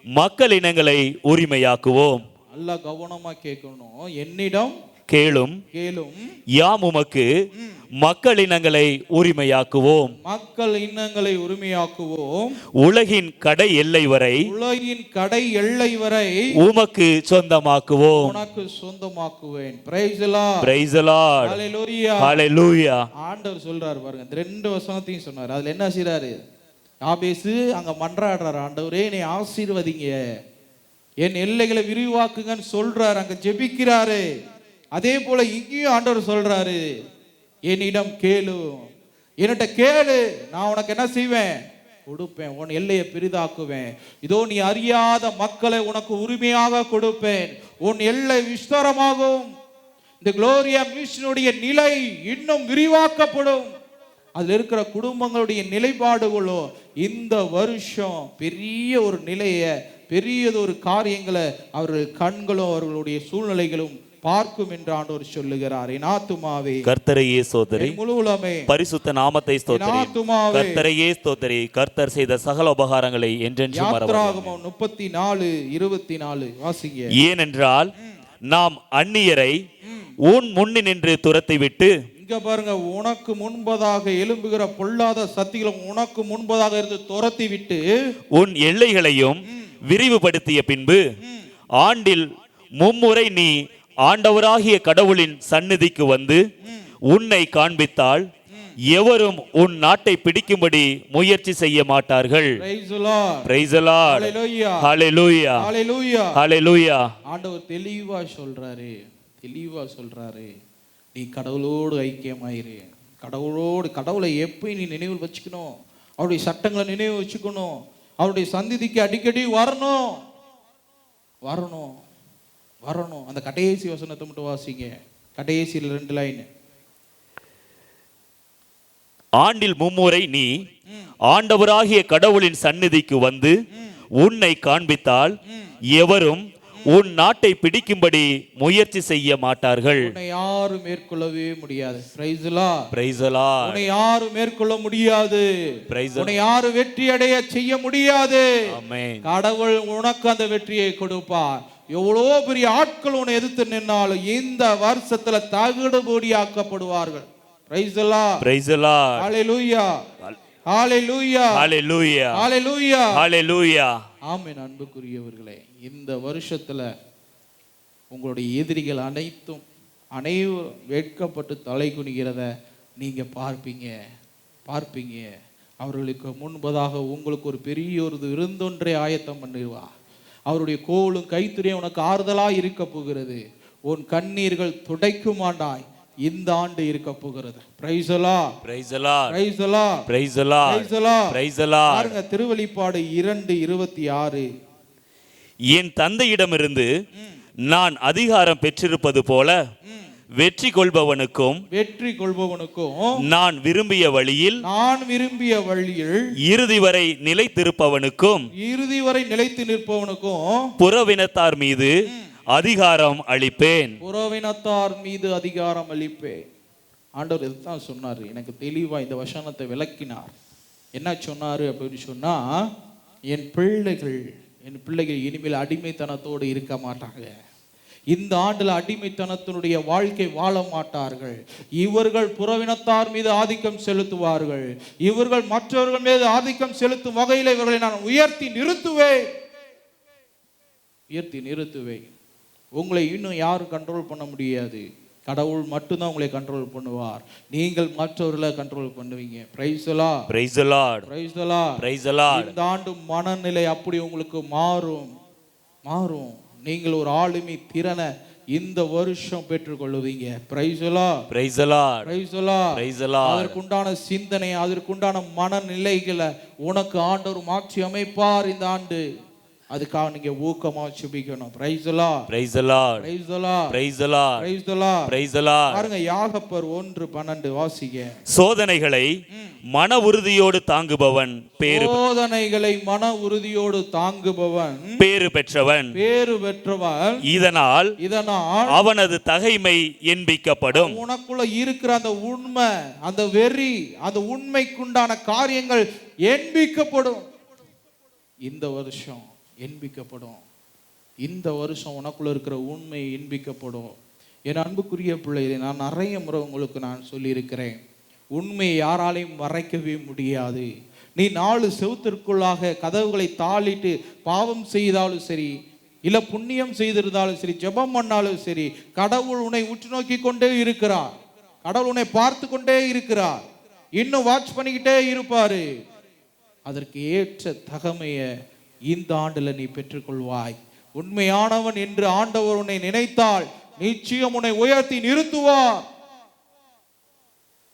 மக்கள் இனங்களை உரிமையாக்குவோம். நல்லா கவனமா கேட்கணும். என்னிடம் கேளும் கேளும் யாம் உமக்கு மக்கள் இனங்களை உரிமையாக்குவோம். மக்கள் இனங்களை உரிமையாக்குவோம். உலகின் கடை எல்லை வரை உலகின் கடை எல்லை வரை உமக்கு சொந்தமாக்குவோம். உனக்கு சொந்தமாக்குவேன். Praise the Lord. Praise the Lord. Hallelujah. Hallelujah. ஆண்டவர் சொல்றாரு பாருங்க, இந்த ரெண்டு வசனத்தையும் சொன்னார். அதுல என்ன செய்றாரு? யாபேசு அங்க மன்றாடுறாரு, ஆண்டவரே என்னை ஆசீர்வதிங்க, என் எல்லைகளை விரிவாக்குங்கன்னு சொல்றாரு, அங்க ஜெபிக்கிறாரு. அதே போல இங்கேயும் ஆண்டவர் சொல்றாரு, என்னிடம் கேளு, என்கிட்ட கேளு, நான் உனக்கு என்ன செய்வேன்? கொடுப்பேன். உன் எல்லையை பெரிதாக்குவேன். இதோ நீ அறியாத மக்களை உனக்கு உரிமையாக கொடுப்பேன். உன் எல்லை விஸ்தாரமாகும். இந்த குளோரியா மிஷனுடைய நிலை இன்னும் விரிவாக்கப்படும். அதுல இருக்கிற குடும்பங்களுடைய நிலைப்பாடுகளோ இந்த வருஷம் பெரிய ஒரு நிலையை, பெரியதொரு காரியங்களை அவர்கள் கண்களும் அவர்களுடைய சூழ்நிலைகளும் பார்க்கும் என்று ஆண்டவர் சொல்லுகிறார். என் ஆத்துமாவே கர்த்தரையே ஸ்தோத்திரி, முழு உலகமே பரிசுத்த நாமத்தை ஸ்தோத்திரி. கர்த்தரையே ஸ்தோத்திரி, கர்த்தர் செய்த சகல உபகாரங்களை என்றென்றும் மறவாதே. யாத்ராகமம் 34:24 வாசிங்க. ஏனென்றால் நாம் அந்நியரை உன் முன்னின்று துரத்திவிட்டு, இங்க பாருங்க, உனக்கு முன்பதாக எழும்புகிற பொல்லாத சக்திகளை உனக்கு முன்பதாக இருந்து துரத்தி விட்டு உன் எல்லைகளையும் விரிவுபடுத்திய பின்பு ஆண்டில் மும்முறை நீ ஆண்டவராகிய கடவுளின் சந்நிதிக்கு வந்து உன்னை காண்பித்தால் எவரும் உன் நாட்டை பிடிக்கும்படி முயற்சி செய்ய மாட்டார்கள். Praise the Lord. Praise the Lord. Hallelujah. Hallelujah. Hallelujah. Hallelujah. ஆண்டவர் தெளிவா சொல்றாரு, நீ கடவுளோடு ஐக்கியமாயிரு. கடவுளை எப்போ நீ நினைவில் வச்சுக்கணும்? அவருடைய சட்டங்களை நினைவு வச்சுக்கணும். அவருடைய சந்நிதிக்கு அடிக்கடி வரணும். அந்த கடைசி வசனத்தை மட்டும் வாசிங்க. கடைசியில் 2 லைன். ஆண்டில் மும்முறை நீ ஆண்டவராகிய கடவுளின் சந்நிதிக்கு வந்து உன்னை காண்பித்தால் எவரும் உன் நாட்டை பிடிக்கும்படி முயற்சி செய்ய மாட்டார்கள். உன்னை யாரும் மேற்கொள்ளவே முடியாது. Praise the Lord. Praise the Lord. உன்னை யாரும் மேற்கொள்ள முடியாது. உன்னை யாரும் வெற்றி அடைய செய்ய முடியாது. ஆமென். கடவுள் உனக்கு அந்த வெற்றியை கொடுப்பார். எவ்வளோ பெரிய ஆட்கள் உன்னை எதிர்த்து நின்னாலும் இந்த வருஷத்துல தகுடுபடியாக்கப்படுவார்கள். Praise the Lord. Praise the Lord. Hallelujah. Hallelujah. Hallelujah. Hallelujah. Hallelujah. ஆமென். அன்புக்குரியவர்களே, இந்த வருஷத்துல உங்களுடைய எதிரிகள் அனைவரும் வெட்கப்பட்டு தலை குனிகிறத நீங்க பார்ப்பீங்க. அவர்களுக்கு முன்பதாக உங்களுக்கு ஒரு பெரிய ஒரு விருந்தொன்றை ஆயத்தம் பண்ணிடுவார். அவருடைய கோலும் கைத்துறையும் உனக்கு ஆறுதலா இருக்க போகிறது. உன் கண்ணீர்கள் துடைக்குமாண்டாய் இந்த ஆண்டு இருக்க போகிறது. Praise the Lord. Praise the Lord. Praise the Lord. Praise the Lord. Praise the Lord. Praise the Lord. பாருங்க, திருவெளிப்பாடு 2:26. என் தந்தையிடமிருந்து நான் அதிகாரம் பெற்றிருப்பது போல வெற்றி கொள்பவனுக்கும் நான் விரும்பிய வழியில் இறுதி வரை நிலைத்து நிற்பவனுக்கும் புறவினத்தார் மீது அதிகாரம் அளிப்பேன். ஆண்டவர் இதுதான் சொன்னார். எனக்கு தெளிவா இந்த வசனத்தை விளக்கினார். என்ன சொன்னாரு அப்படின்னு சொன்னா, என் பிள்ளைகள் இனிமேல் அடிமைத்தனத்தோடு இருக்க மாட்டாங்க. இந்த ஆண்டுல அடிமைத்தனத்தினுடைய வாழ்க்கை வாழ மாட்டார்கள். இவர்கள் புறவினத்தார் மீது ஆதிக்கம் செலுத்துவார்கள். இவர்கள் மற்றவர்கள் மீது ஆதிக்கம் செலுத்தும் வகையில் இவர்களை நான் உயர்த்தி நிறுத்துவேன். உங்களை இன்னும் யாரும் கண்ட்ரோல் பண்ண முடியாது. கடவுள் மட்டும்தான் உங்களை கண்ட்ரோல் பண்ணுவார். நீங்கள் மற்றவர்களை கண்ட்ரோல் பண்ணுவீங்க. Praise the Lord. Praise the Lord. Praise the Lord. Praise the Lord. இந்த ஆண்டு மனநிலை அப்படி உங்களுக்கு மாறும். நீங்கள் ஒரு ஆளுமை திறனை இந்த வருஷம் பெற்றுக்கொள்வீங்க. Praise the Lord. Praise the Lord. Praise the Lord. Praise the Lord. அதற்குண்டான சிந்தனை, அதற்குண்டான மனநிலைகளை உனக்கு ஆண்டவர் மாற்றி அமைப்பார் இந்த ஆண்டு. அதுக்காக நீங்க ஊக்கமா ஜெபிக்கணும். Praise the Lord. Praise the Lord. Praise the Lord. Praise the Lord. Praise the Lord. Praise the Lord. பாருங்க, யாகப்பர் 1:12 வாசிங்க. சோதனைகளை மன உறுதியோடு தாங்குபவன் பேறு பெற்றவன். இதனால் அவனது தகைமை என்பிக்கப்படும். உனக்குள்ள இருக்கிற அந்த உண்மை, அந்த வெறி, அந்த உண்மைக்குண்டான காரியங்கள் என்பிக்கப்படும். இந்த வருஷம் என்பிக்கப்படும். இந்த வருஷம் உனக்குள்ள இருக்கிற உண்மை என்பிக்கப்படும். என் அன்புக்குரிய பிள்ளைகளை நான் நிறைய முறை உங்களுக்கு நான் சொல்லியிருக்கிறேன், உண்மையை யாராலையும் மறைக்கவே முடியாது. நீ 4 செவுத்திற்குள்ளாக கதவுகளை தாளிட்டு பாவம் செய்தாலும் சரி, இல்ல புண்ணியம் செய்திருந்தாலும் சரி, ஜெபம் பண்ணாலும் சரி, கடவுள் உன்னை உற்று நோக்கி கொண்டே இருக்கிறார். கடவுள் உன்னை பார்த்து கொண்டே இருக்கிறார். இன்னும் வாட்ச் பண்ணிக்கிட்டே இருப்பாரு. அதற்கு ஏற்ற தகமைய இந்த ஆண்டுல நீ பெற்றுக்கொள்வாய். உண்மையானவன் என்று ஆண்டவர் உன்னை நினைத்தால் நிச்சயம் உன்னை உயர்த்தி நிறுத்துவார்.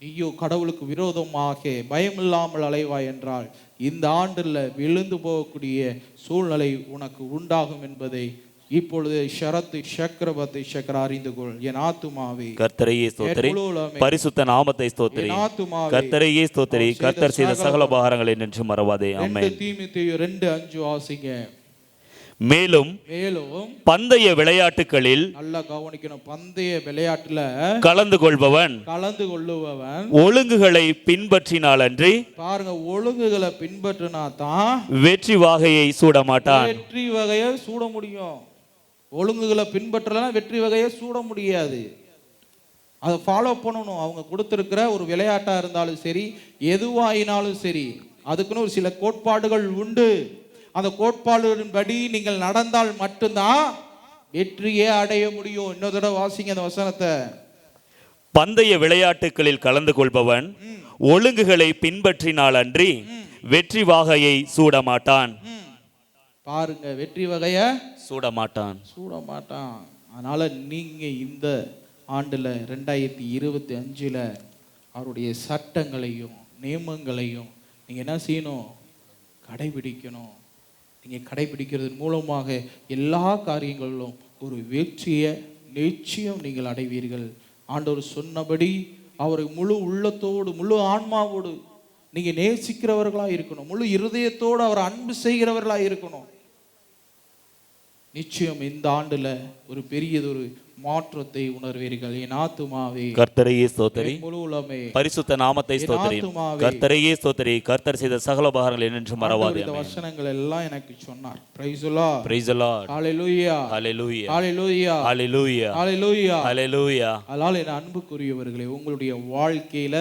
ஐயோ, கடவுளுக்கு விரோதமாக பயமில்லாமல் அலைவாய் என்றால் இந்த ஆண்டுல விழுந்து போகக்கூடிய சூழ்நிலை உனக்கு உண்டாகும் என்பதை இப்பொழுது ஷரத்து சக்கரவர்த்தி சக்கர அறிந்து கொள். என் ஆத்துமாவே கர்த்தரையே ஸ்தோத்திரி, பரிசுத்த நாமத்தை ஸ்தோத்திரி. கர்த்தரையே ஸ்தோத்திரி, கர்த்தர் செய்த சகல உபகாரங்களை நின்று மறவாதே. ஆமென். தீமோத்தேயு 2:5 வாசிங்க. மேலும் பந்தய விளையாட்டுகளில், நல்லா கவனிக்கணும், பந்தய விளையாட்டுல கலந்து கொள்பவன் ஒழுங்குகளை பின்பற்றினால் அன்றி, பாருங்க, ஒழுங்குகளை பின்பற்றினா தான் வெற்றி வாகையை சூட மாட்டான். வெற்றி வகையை சூட முடியும். ஒழுங்குகளை பின்பற்றலாம் வெற்றி வகையை சூட முடியாது. அதை ஃபாலோ பண்ணணும். அவங்க கொடுத்திருக்கிற ஒரு விளையாட்டா இருந்தாலும் சரி, எதுவாயினாலும் சரி, அதுக்குன்னு ஒரு சில கோட்பாடுகள் உண்டு. அந்த கோட்பாடுகளின்படி நீங்கள் நடந்தால் மட்டும்தான் வெற்றியே அடைய முடியும். இன்னொரு தடவை வாசிங்க அந்த வசனத்தை. பந்தய விளையாட்டுகளில் கலந்து கொள்பவன் ஒழுங்குகளை பின்பற்றினால் அன்றி வெற்றி வாகையை சூட மாட்டான். பாருங்க, வெற்றி வகைய சூட மாட்டான். அதனால நீங்க இந்த ஆண்டுல 2025ல அவருடைய சட்டங்களையும் நியமங்களையும் நீங்க என்ன செய்யணும்? கடைபிடிக்கணும். நீங்க கடைபிடிக்கிறது மூலமாக எல்லா காரியங்களிலும் ஒரு வெற்றியை நிச்சயம் நீங்கள் அடைவீர்கள். ஆண்டவர் சொன்னபடி அவரை முழு உள்ளத்தோடு முழு ஆன்மாவோடு நீங்க நேசிக்கிறவர்களா இருக்கணும். முழு இருதயத்தோடு அவர் அன்பு செய்கிறவர்களா இருக்கணும். நிச்சயம் இந்த ஆண்டுல ஒரு பெரியதொரு மாற்றத்தை உணர்வீர்கள். என் ஆத்துமாவே கர்த்தரையே ஸ்தோத்திரி, முழு உலகமே பரிசுத்த நாமத்தை ஸ்தோத்திரி. கர்த்தரையே ஸ்தோத்திரி, கர்த்தர் செய்த சகல உபகாரங்களை என்று மறவாதே. இந்த வசனங்கள் எல்லாம் எனக்கு சொன்னார். Praise the Lord, praise the Lord, hallelujah, hallelujah, hallelujah, hallelujah, hallelujah, hallelujah. அதனால என் அன்புக்குரியவர்களே, உங்களுடைய வாழ்க்கையில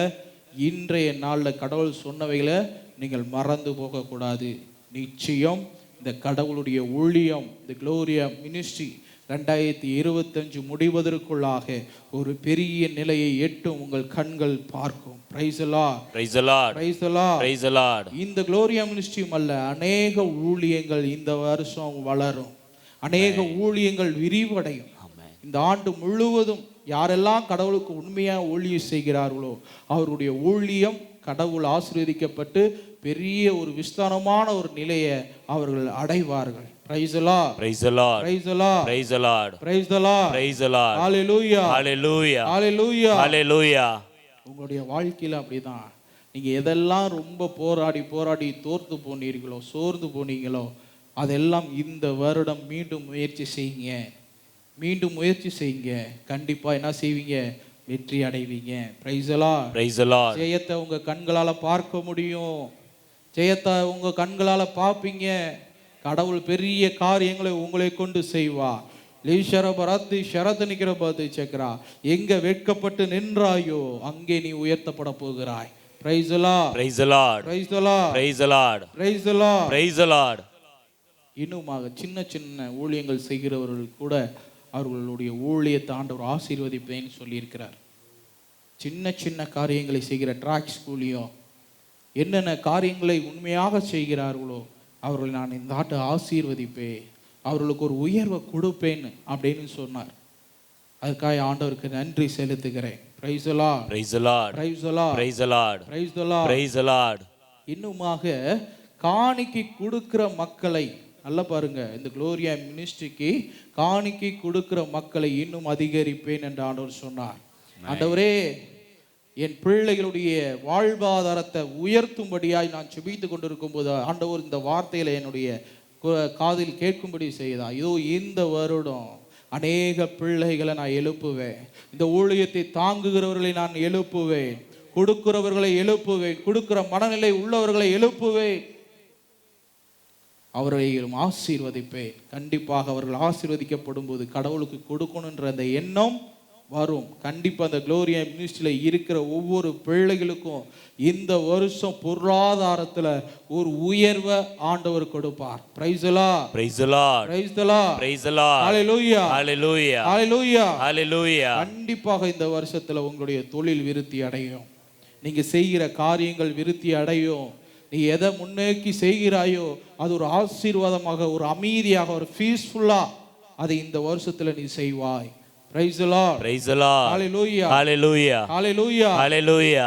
இன்றைய நாள்ல கடவுள் சொன்னவைகளை நீங்கள் மறந்து போக கூடாது. நிச்சயம் இந்த கடவுளுடைய ஊழியம், இந்த குளோரியா மினிஸ்ட்ரி 2025 முடிவதற்குள்ளாக ஒரு பெரிய நிலையை எட்டும் உங்கள் கண்கள் பார்க்கும். Price the Lord, praise the Lord, praise the Lord, praise the Lord. இந்த குளோரியா மினிஸ்ட்ரியும் அல்ல, அநேக ஊழியங்கள் இந்த வருஷம் வளரும். அநேக ஊழியங்கள் விரிவடையும். இந்த ஆண்டு முழுவதும் யாரெல்லாம் கடவுளுக்கு உண்மையா ஊழியம் செய்கிறார்களோ அவருடைய ஊழியம் கடவுள் ஆசீர்வதிக்கப்பட்டு பெரிய ஒரு விஸ்தாரமான ஒரு நிலையை அவர்கள் அடைவார்கள். Praise the Lord, praise the Lord, praise the Lord, praise the Lord, praise the Lord, praise the Lord. Hallelujah, hallelujah, hallelujah, hallelujah. உங்களுடைய வாழ்க்கையில அப்படிதான். நீங்க எதெல்லாம் ரொம்ப போராடி தோர்த்து போனீர்களோ, சோர்ந்து போனீங்களோ, அதெல்லாம் இந்த வருடம் மீண்டும் முயற்சி செய்யுங்க. மீண்டும் முயற்சி செய்யுங்க. கண்டிப்பா என்ன செய்வீங்க? வெற்றி அடைவீங்க. Price the Lord, praise the Lord. ஜெயத்தை உங்க கண்களால பார்க்க முடியும். ஜெயத்தை உங்க கண்களால பார்ப்பீங்க. கடவுள் பெரிய காரியங்களை உங்களை கொண்டு செய்வார். லீஷரபரத்தி ஷரத்து நிக்கிற பார்த்து சக்கரா, எங்க வெட்கப்பட்டு நின்றாயோ அங்கே நீ உயர்த்தப்பட போகிறாய். Price the Lord, praise the Lord, praise the Lord, praise the Lord, praise the Lord, praise the Lord. இன்னுமாக சின்ன சின்ன ஊழியங்கள் செய்கிறவர்கள் கூட அவர்களுடைய ஊழியத்தை ஆண்டவர் ஆசீர்வதிப்பேன்னு சொல்லியிருக்கிறார். சின்ன சின்ன காரியங்களை செய்கிற ட்ராக் ஸ்கூலையும் என்னென்ன காரியங்களை உண்மையாக செய்கிறார்களோ அவர்களை நான் இந்த ஆட்டை ஆசீர்வதிப்பேன், அவர்களுக்கு ஒரு உயர்வை கொடுப்பேன் அப்படின்னு சொன்னார். அதுக்காக ஆண்டவருக்கு நன்றி செலுத்துகிறேன். Price the Lord, praise the Lord, praise the Lord, praise the Lord, praise the Lord, praise the Lord. இன்னுமாக காணிக்கை கொடுக்கிற மக்களை நல்லா பாருங்க, இந்த குளோரியா மினிஸ்ட்ரிக்கு காணிக்கை கொடுக்கிற மக்களை இன்னும் அதிகரிப்பேன் என்று ஆண்டவர் சொன்னார். ஆண்டவரே, என் பிள்ளைகளுடைய வாழ்வாதாரத்தை உயர்த்தும்படியாய் நான் செபித்து கொண்டிருக்கும் போது ஆண்டவர் இந்த வார்த்தையில என்னுடைய காதில் கேட்கும்படி செய்தா. இதோ இந்த வருடம் அநேக பிள்ளைகளை நான் எழுப்புவேன். இந்த ஊழியத்தை தாங்குகிறவர்களை நான் எழுப்புவேன், கொடுக்கிறவர்களை எழுப்புவேன், கொடுக்கிற மனநிலை உள்ளவர்களை எழுப்புவேன், அவர்களையும் ஆசீர்வதிப்பேன். கண்டிப்பாக அவர்கள் ஆசீர்வதிக்கப்படும் போது கடவுளுக்கு கொடுக்கணுன்ற அந்த எண்ணம் வரும். கண்டிப்பா அந்த குளோரியா மினிஸ்ட்ரியில இருக்கிற ஒவ்வொரு பிள்ளைகளுக்கும் இந்த வருஷம் பொருளாதாரத்துல ஒரு உயர்வை ஆண்டவர் கொடுப்பார். Praise the Lord, praise the Lord, praise the Lord, praise the Lord. Hallelujah, hallelujah, hallelujah, hallelujah. கண்டிப்பாக இந்த வருஷத்துல உங்களுடைய தொழில் விருத்தி அடையும். நீங்க செய்கிற காரியங்கள் விருத்தி அடையும். நீ எதை முன்னோக்கி செய்கிறாயோ அது ஒரு ஆசீர்வாதமாக, ஒரு அமைதியாக, ஒரு பீஸ்ஃபுல்லா அதை இந்த வருஷத்துல நீ செய்வாய். Praise the Lord, praise the Lord, hallelujah, hallelujah, hallelujah, hallelujah.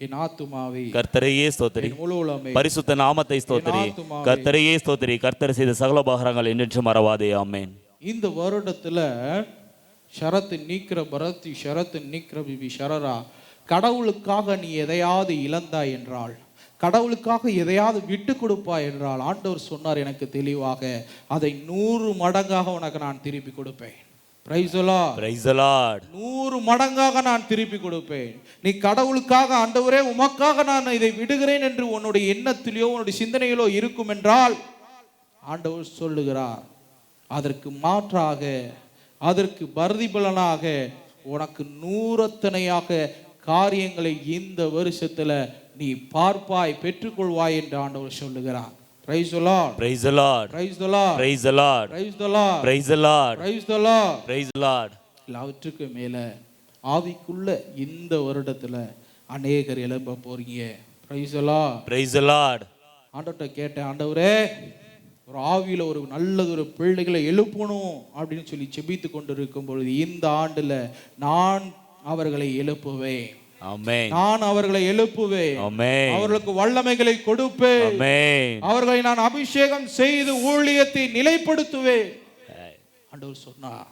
என் ஆத்துமாவே கர்த்தரையே ஸ்தோத்திரி, என் முழு உள்ளமே பரிசுத்த நாமத்தை ஸ்தோத்திரி. கர்த்தரையே ஸ்தோத்திரி, கர்த்தர் செய்த சகல உபகாரங்கள் என்றென்றும் மறவாதே. ஆமென். இந்த வருடத்துல ஷரத்து நீக்கிற பரத்தி ஷரத்து நீக்கிற பிபி ஷரரா, கடவுளுக்காக நீ எதையாவது இழந்தாய் என்றால், கடவுளுக்காக எதையாவது விட்டு கொடுப்பாய் என்றால், ஆண்டவர் சொன்னார் எனக்கு தெளிவாக, அதை 100 மடங்காக உனக்கு நான் திருப்பி கொடுப்பேன். Praise the Lord, praise the Lord. 100 மடங்காக நான் திருப்பி கொடுப்பேன். நீ கடவுளுக்காக, ஆண்டவரே உமக்காக நான் இதை விடுகிறேன் என்று உன்னுடைய எண்ணத்திலோ உன்னுடைய சிந்தனையிலோ இருக்கும் என்றால், ஆண்டவர் சொல்லுகிறார், அதற்கு மாற்றாக, அதற்கு பிரதிபலனாக உனக்கு 100 காரியங்களை இந்த வருஷத்துல நீ பார்ப்பாய், பெற்றுக்கொள்வாய் என்று ஆண்டவர் சொல்லுகிறார். Praise the Lord, praise the Lord, praise the Lord, praise the Lord, praise the Lord, praise the Lord, praise the Lord, praise the Lord. எல்லாவற்றுக்கு மேல ஆவிக்குள்ள இந்த வருடத்துல அநேகர் எழும்ப போறீங்க. Praise the Lord, praise the Lord. ஆண்டவர்கிட்ட கேட்டேன், ஆண்டவரே ஒரு ஆவியில ஒரு நல்லது ஒரு பிள்ளைகளை எழுப்பணும் அப்படின்னு சொல்லி செபித்து கொண்டிருக்கும் பொழுது, இந்த ஆண்டுல நான் அவர்களை எழுப்புவேன். ஆமென். நான் அவர்களை எழுப்புவேன். ஆமென். அவர்களுக்கு வல்லமைகளை கொடுப்பேன். ஆமென். அவர்களை நான் அபிஷேகம் செய்து ஊழியத்தை நிலைப்படுத்துவேன். ஆண்டவர் சொன்னார்,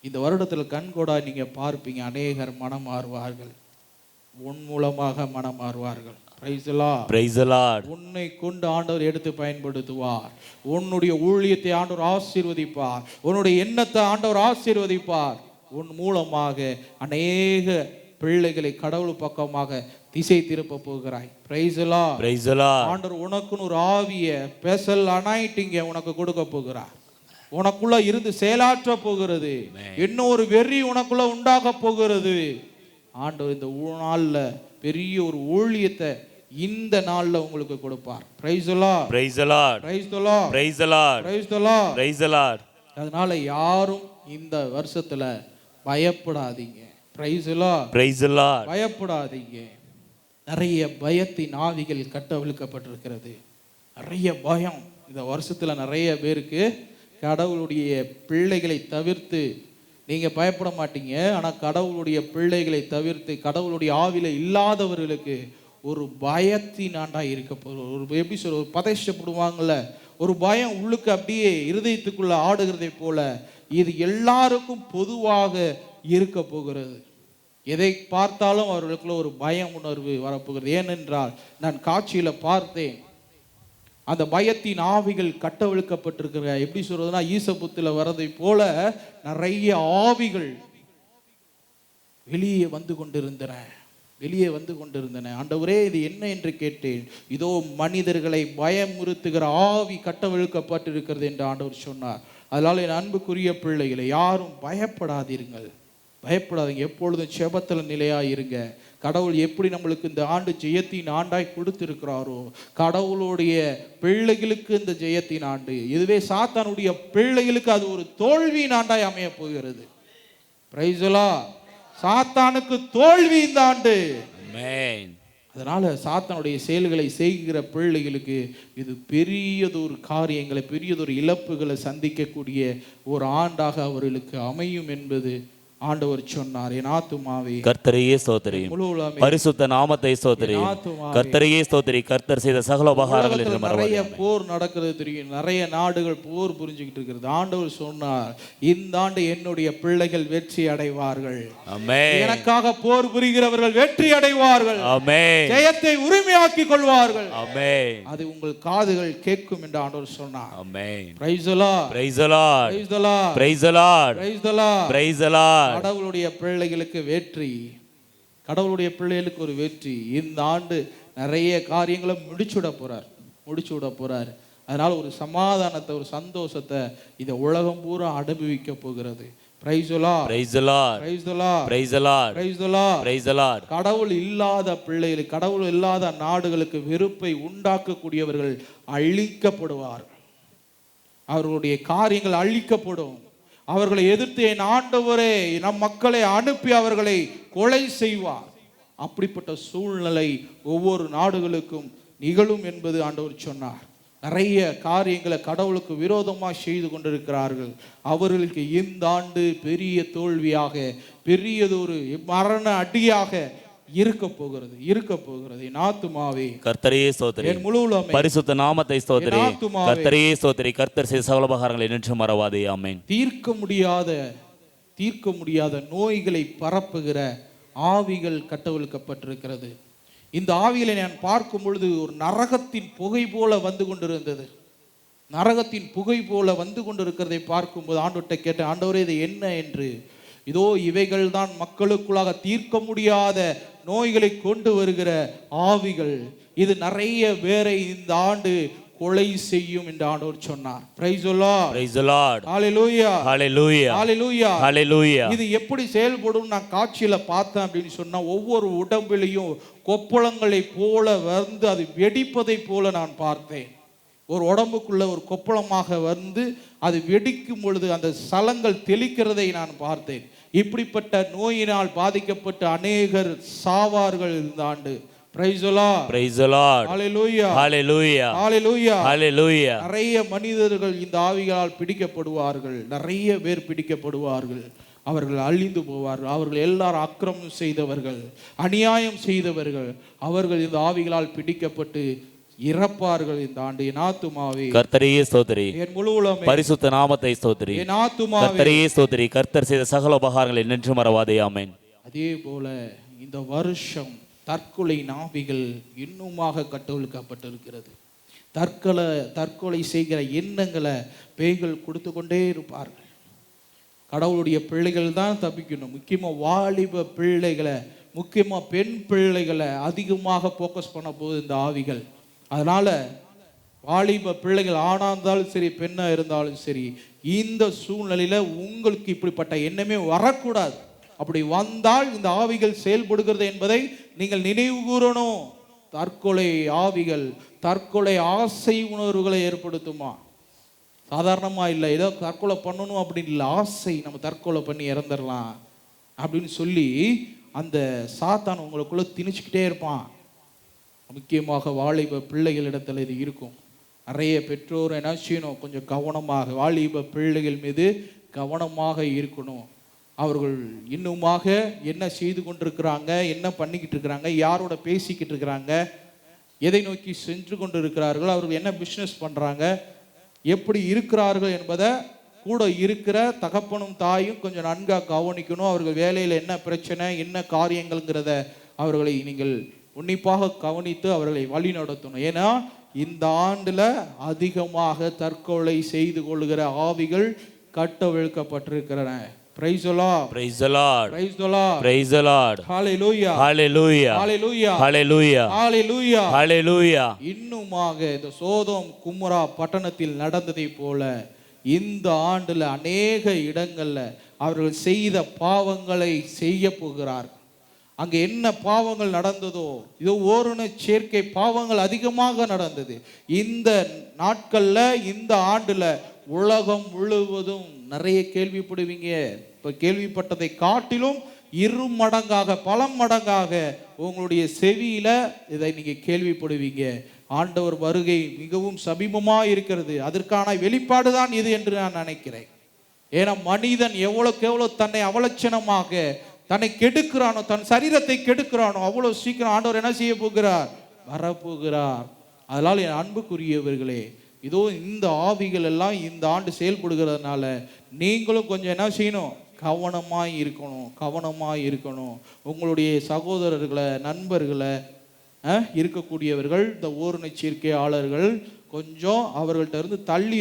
இந்த வருடத்துல கண்கூடா நீங்க பார்ப்பீங்க, அநேகர் மனம் மாறுவார்கள், உன் மூலமாக மனம் மாறுவார்கள். Praise the Lord, praise the Lord. உன்னை கொண்டு ஆண்டவர் எடுத்து பயன்படுத்துவார். உன்னுடைய ஊழியத்தை ஆண்டவர் ஆசீர்வதிப்பார். உன்னுடைய எண்ணத்தை ஆண்டவர் ஆசீர்வதிப்பார். உன் மூலமாக அநேக பிள்ளைகளை கடவுள் பக்கமாக திசை திருப்ப போகிறாய். Price the Lord, praise the Lord. ஆண்டவர் உனக்குன்னு ஒரு ஆவிய ஸ்பெஷல் அனாயிண்டிங்க உனக்கு கொடுக்க போகிறார். உனக்குள்ள இருந்து செயலாற்ற போகிறது. இன்னும் ஒரு வெறி உனக்குள்ள உண்டாக போகிறது. ஆண்டவர் இந்த நாள்ல பெரிய ஒரு ஊழியத்தை இந்த நாள்ல உங்களுக்கு கொடுப்பார். Praise the Lord, praise the Lord, praise the Lord, praise the Lord, praise the Lord, praise the Lord. அதனால யாரும் இந்த வருஷத்துல பயப்படாதீங்க. Price the Lord, praise the Lord. பயப்படாதீங்க. நிறைய பயத்தின் ஆவிகள் கட்டவிழ்க்கப்பட்டிருக்கிறது. நிறைய பயம் இந்த வருஷத்துல நிறைய பேருக்கு. கடவுளுடைய பிள்ளைகளை தவிர்த்து நீங்க பயப்பட மாட்டீங்க, ஆனா கடவுளுடைய பிள்ளைகளை தவிர்த்து கடவுளுடைய ஆவில இல்லாதவர்களுக்கு ஒரு பயத்தின் ஆண்டா இருக்க போகுது. ஒரு எப்படி சொல்ற, ஒரு பதஷ்டப்படுவாங்கல்ல, ஒரு பயம் உள்ளுக்கு அப்படியே இருதயத்துக்குள்ள ஆடுகிறதை போல இது எல்லாருக்கும் பொதுவாக இருக்க போகிறது. எதை பார்த்தாலும் அவர்களுக்குள்ள ஒரு பயம் உணர்வு வரப்போகிறது. ஏனென்றால் நான் காட்சியில பார்த்தேன், அந்த பயத்தின் ஆவிகள் கட்டவிழ்க்கப்பட்டிருக்கிற, எப்படி சொல்றதுன்னா ஈசபுத்துல வரதை போல நிறைய ஆவிகள் வெளியே வந்து கொண்டிருந்தன, வெளியே வந்து கொண்டிருந்தன. ஆண்டவரே இது என்ன என்று கேட்டேன். இதோ மனிதர்களை பயமுறுத்துகிற ஆவி கட்டவிழ்க்கப்பட்டிருக்கிறது என்று ஆண்டவர் சொன்னார். அதனால என் அன்புக்குரிய பிள்ளைகளை யாரும் பயப்படாதீர்கள், பயப்படாதீங்க. எப்பொழுதும் செபத்துல நிலையா இருங்க. கடவுள் எப்படி நம்மளுக்கு இந்த ஆண்டு ஜெயத்தின் ஆண்டாய் கொடுத்திருக்கிறாரோ, கடவுளுடைய பிள்ளைகளுக்கு இந்த ஜெயத்தின் ஆண்டு, இதுவே சாத்தானுடைய பிள்ளைகளுக்கு அது ஒரு தோல்வியின் ஆண்டாய் அமைய போகிறது. பிரைஸ் தி லார்ட், சாத்தானுக்கு தோல்வி இந்த ஆண்டு. ஆமென். அதனால சாத்தானுடைய செயல்களை செய்கிற பிள்ளைகளுக்கு இது பெரியதொரு காரியங்களை, பெரியதொரு இழப்புகளை சந்திக்கக்கூடிய ஒரு ஆண்டாக அவர்களுக்கு அமையும் என்பது ஆண்டவர் சொன்னார். என் ஆத்துமாவே கர்த்தரையே ஸ்தோத்திரி, பரிசுத்த நாமத்தை ஸ்தோத்திரி. கர்த்தரையே ஸ்தோத்திரி, கர்த்தர் செய்த சகல உபகாரங்கள் என்று மறவாதே. நிறைய போர் நடக்கிறது தெரியும், நிறைய நாடுகள் போர் புரிஞ்சுக்கிட்டு இருக்கிறது. ஆண்டவர் சொன்னார், இந்த ஆண்டு என்னுடைய பிள்ளைகள் வெற்றி அடைவார்கள். ஆமென். எனக்காக போர் புரிகிறவர்கள் வெற்றி அடைவார்கள். ஆமென். ஜெயத்தை உரிமையாக்கி கொள்வார்கள். ஆமென். அது உங்கள் காதுகள் கேட்கும் என்று ஆண்டவர் சொன்னார். Amen. Praise the Lord, praise the Lord, praise the Lord, praise the Lord, praise the Lord, praise the Lord. கடவுளுடைய பிள்ளைகளுக்கு வெற்றி, கடவுளுடைய பிள்ளைகளுக்கு ஒரு வெற்றி. இந்த ஆண்டு நிறைய காரியங்களை முடிச்சு விட போறார். அதனால ஒரு சமாதானத்தை, ஒரு சந்தோஷத்தை இந்த உலகம் பூரா அனுபவிக்க போகிறது. Praise the Lord. Praise the Lord. Praise the Lord. Praise the Lord. Praise the Lord. Praise the Lord. கடவுள் இல்லாத பிள்ளைகள், கடவுள் இல்லாத நாடுகளுக்கு வெறுப்பை உண்டாக்கக்கூடியவர்கள் அழிக்கப்படுவார்கள். அவர்களுடைய காரியங்கள் அழிக்கப்படும். அவர்களை எதிர்த்து என் ஆண்டவரே நம் மக்களை அனுப்பி அவர்களை கொலை செய்வார். அப்படிப்பட்ட சூழ்நிலை ஒவ்வொரு நாடுகளுக்கும் நிகழும் என்பது ஆண்டவர் சொன்னார். நிறைய காரியங்களை கடவுளுக்கு விரோதமாக செய்து கொண்டிருக்கிறார்கள். அவர்களுக்கு இந்த ஆண்டு பெரிய தோல்வியாக, பெரியதொரு மரண அடியாக இருக்க போகிறது, இருக்க போகிறது. என் ஆத்துமாவே கர்த்தரே ஸ்தோத்திரி, என் முழு உள்ளமே பரிசுத்த நாமத்தை ஸ்தோத்திரி. என் ஆத்துமாவே கர்த்தரே ஸ்தோத்திரி. கர்த்தர் செய்த சகல உபகாரங்களை என்றும் மறவாதே. ஆமென். தீர்க்க முடியாத நோய்களை பரப்புகிற ஆவிகள் கட்டவிழ்க்கப்பட்டிருக்கிறது. இந்த ஆவிகளை நான் பார்க்கும் பொழுது ஒரு நரகத்தின் புகை போல வந்து கொண்டிருந்தது. நரகத்தின் புகை போல வந்து கொண்டிருக்கிறதை பார்க்கும்போது ஆண்டவர்கிட்ட கேட்டேன், ஆண்டவரே இது என்ன என்று. இதோ இவைகள் தான் மக்களுக்குள்ளாக தீர்க்க முடியாத நோய்களை கொண்டு வருகிற ஆவிகள். இது நிறைய பேரை இந்த ஆண்டு கொலை செய்யும் என்று ஆண்டவர் சொன்னார். Praise the Lord. Praise the Lord. Hallelujah. Hallelujah. Hallelujah. Hallelujah. இது எப்படி செயல்படும் நான் காட்சியில பார்த்தேன் அப்படின்னு சொன்னா, ஒவ்வொரு உடம்பிலையும் கொப்பளங்களை போல வந்து அது வெடிப்பதை போல நான் பார்த்தேன். ஒரு உடம்புக்குள்ள ஒரு கொப்பளமாக வந்து அது வெடிக்கும் பொழுது அந்த சலங்கள் தெளிக்கிறதை நான் பார்த்தேன். இப்படிப்பட்ட நோயினால் பாதிக்கப்பட்ட அநேகர் சாவார்கள் இந்த ஆண்டு. Praise the Lord. Praise the Lord. Hallelujah. Hallelujah. Hallelujah. Hallelujah. நிறைய மனிதர்கள் இந்த ஆவிகளால் பிடிக்கப்படுவார்கள். நிறைய பேர் பிடிக்கப்படுவார்கள். அவர்கள் அழிந்து போவார்கள். அவர்கள் எல்லாரும் அக்கிரமம் செய்தவர்கள், அநியாயம் செய்தவர்கள். அவர்கள் இந்த ஆவிகளால் பிடிக்கப்பட்டு இறப்பார்கள் இந்த ஆண்டு. என் ஆத்துமாவே கர்த்தரையே ஸ்தோத்திரி, என் முழு உள்ளமே பரிசுத்த நாமத்தை ஸ்தோத்திரி. என் ஆத்துமாவே கர்த்தரையே ஸ்தோத்திரி. கர்த்தர் செய்த சகல உபகாரங்களை என்றும் மறவாதே. ஆமென். அதே போல இந்த வருஷம் தற்கொலை நாவிகள் இன்னுமாக கட்டவிழ்க்கப்பட்டிருக்கிறது. தற்கொலை செய்கிற எண்ணங்களை பேய்கள் கொடுத்து கொண்டே இருப்பார்கள். கடவுளுடைய பிள்ளைகள் தான் தப்பிக்கணும். முக்கியமாக வாலிப பிள்ளைகளை, முக்கியமாக பெண் பிள்ளைகளை அதிகமாக ஃபோக்கஸ் பண்ண போகுது இந்த ஆவிகள். அதனால வாலிப பிள்ளைகள் ஆணாக இருந்தாலும் சரி, பெண்ணாக இருந்தாலும் சரி, இந்த சூழ்நிலையில உங்களுக்கு இப்படிப்பட்ட எண்ணமே வரக்கூடாது. அப்படி வந்தால் இந்த ஆவிகள் செயல்படுகிறது என்பதை நீங்கள் நினைவு கூறணும். தற்கொலை ஆவிகள் தற்கொலை ஆசை உணர்வுகளை ஏற்படுத்துமா? சாதாரணமா இல்லை, ஏதோ தற்கொலை பண்ணணும் அப்படின்னு இல்லை, ஆசை நம்ம தற்கொலை பண்ணி இறந்துடலாம் அப்படின்னு சொல்லி அந்த சாத்தான் உங்களுக்குள்ள திணிச்சுக்கிட்டே இருப்பான். முக்கியமாக வாலிப பிள்ளைகளிடத்தில் இது இருக்கும். நிறைய பெற்றோர் என்ன செய்யணும், கொஞ்சம் கவனமாக வாலிப பிள்ளைகள் மீது கவனமாக இருக்கணும். அவர்கள் இன்னுமாக என்ன செய்து கொண்டிருக்கிறாங்க, என்ன பண்ணிக்கிட்டு இருக்கிறாங்க, யாரோட பேசிக்கிட்டு இருக்கிறாங்க, எதை நோக்கி சென்று கொண்டு இருக்கிறார்கள், அவர்கள் என்ன பிஸ்னஸ் பண்ணுறாங்க, எப்படி இருக்கிறார்கள் என்பதை கூட இருக்கிற தகப்பனும் தாயும் கொஞ்சம் நன்காக கவனிக்கணும். அவர்கள் வேலையில் என்ன பிரச்சனை, என்ன காரியங்கள்ங்கிறத அவர்களை நீங்கள் உன்னிப்பாக கவனித்து அவர்களை வழி நடத்தணும். ஏன்னா இந்த ஆண்டில் அதிகமாக தற்கொலை செய்து கொள்கிற ஆவிகள் கட்டவிழ்க்கப்பட்டிருக்கிறன. Praise the Lord. Praise the Lord. Praise the Lord. Praise the Lord. Hallelujah. Hallelujah. Hallelujah. Hallelujah. Hallelujah. Hallelujah. இன்னுமாக இந்த சோதோம் குமரா பட்டணத்தில் நடந்ததை போல இந்த ஆண்டுல அநேக இடங்கள்ல அவர்கள் செய்த பாவங்களை செய்ய போகிறார்கள். அங்க என்ன பாவங்கள் நடந்ததோ, இதோ ஓரண சேர்க்கை பாவங்கள் அதிகமாக நடந்தது. இந்த நாட்கள்ல இந்த ஆண்டுல உலகம் முழுவதும் நிறைய கேள்விப்படுவீங்க. இப்ப கேள்விப்பட்டதை காட்டிலும் 2 மடங்காக, பல மடங்காக உங்களுடைய செவியில இதை நீங்க கேள்விப்படுவீங்க. ஆண்டவர் வருகை மிகவும் சமீபமா இருக்கிறது. அதற்கான வெளிப்பாடுதான் இது என்று நான் நினைக்கிறேன். ஏன்னா மனிதன் எவ்வளவுக்கு எவ்வளவு தன்னை அவலட்சணமாக தன்னை கெடுக்கிறானோ, தன் சரீரத்தை கெடுக்கிறானோ, அவ்வளவு சீக்கிரம் ஆண்டவர் என்ன செய்ய போகிறார், வரப்போகிறார். அதனால் என் அன்புக்குரியவர்களே, இதோ இந்த ஆவிகள் எல்லாம் இந்த ஆண்டு செயல்படுகிறதுனால நீங்களும் கொஞ்சம் என்ன செய்யணும், கவனமாய் இருக்கணும், கவனமாய் இருக்கணும். உங்களுடைய சகோதரர்களை, நண்பர்களை, இருக்கக்கூடியவர்கள், இந்த ஓரண சேர்க்கையாளர்கள் கொஞ்சம் அவர்கள்ட்ட இருந்து தள்ளி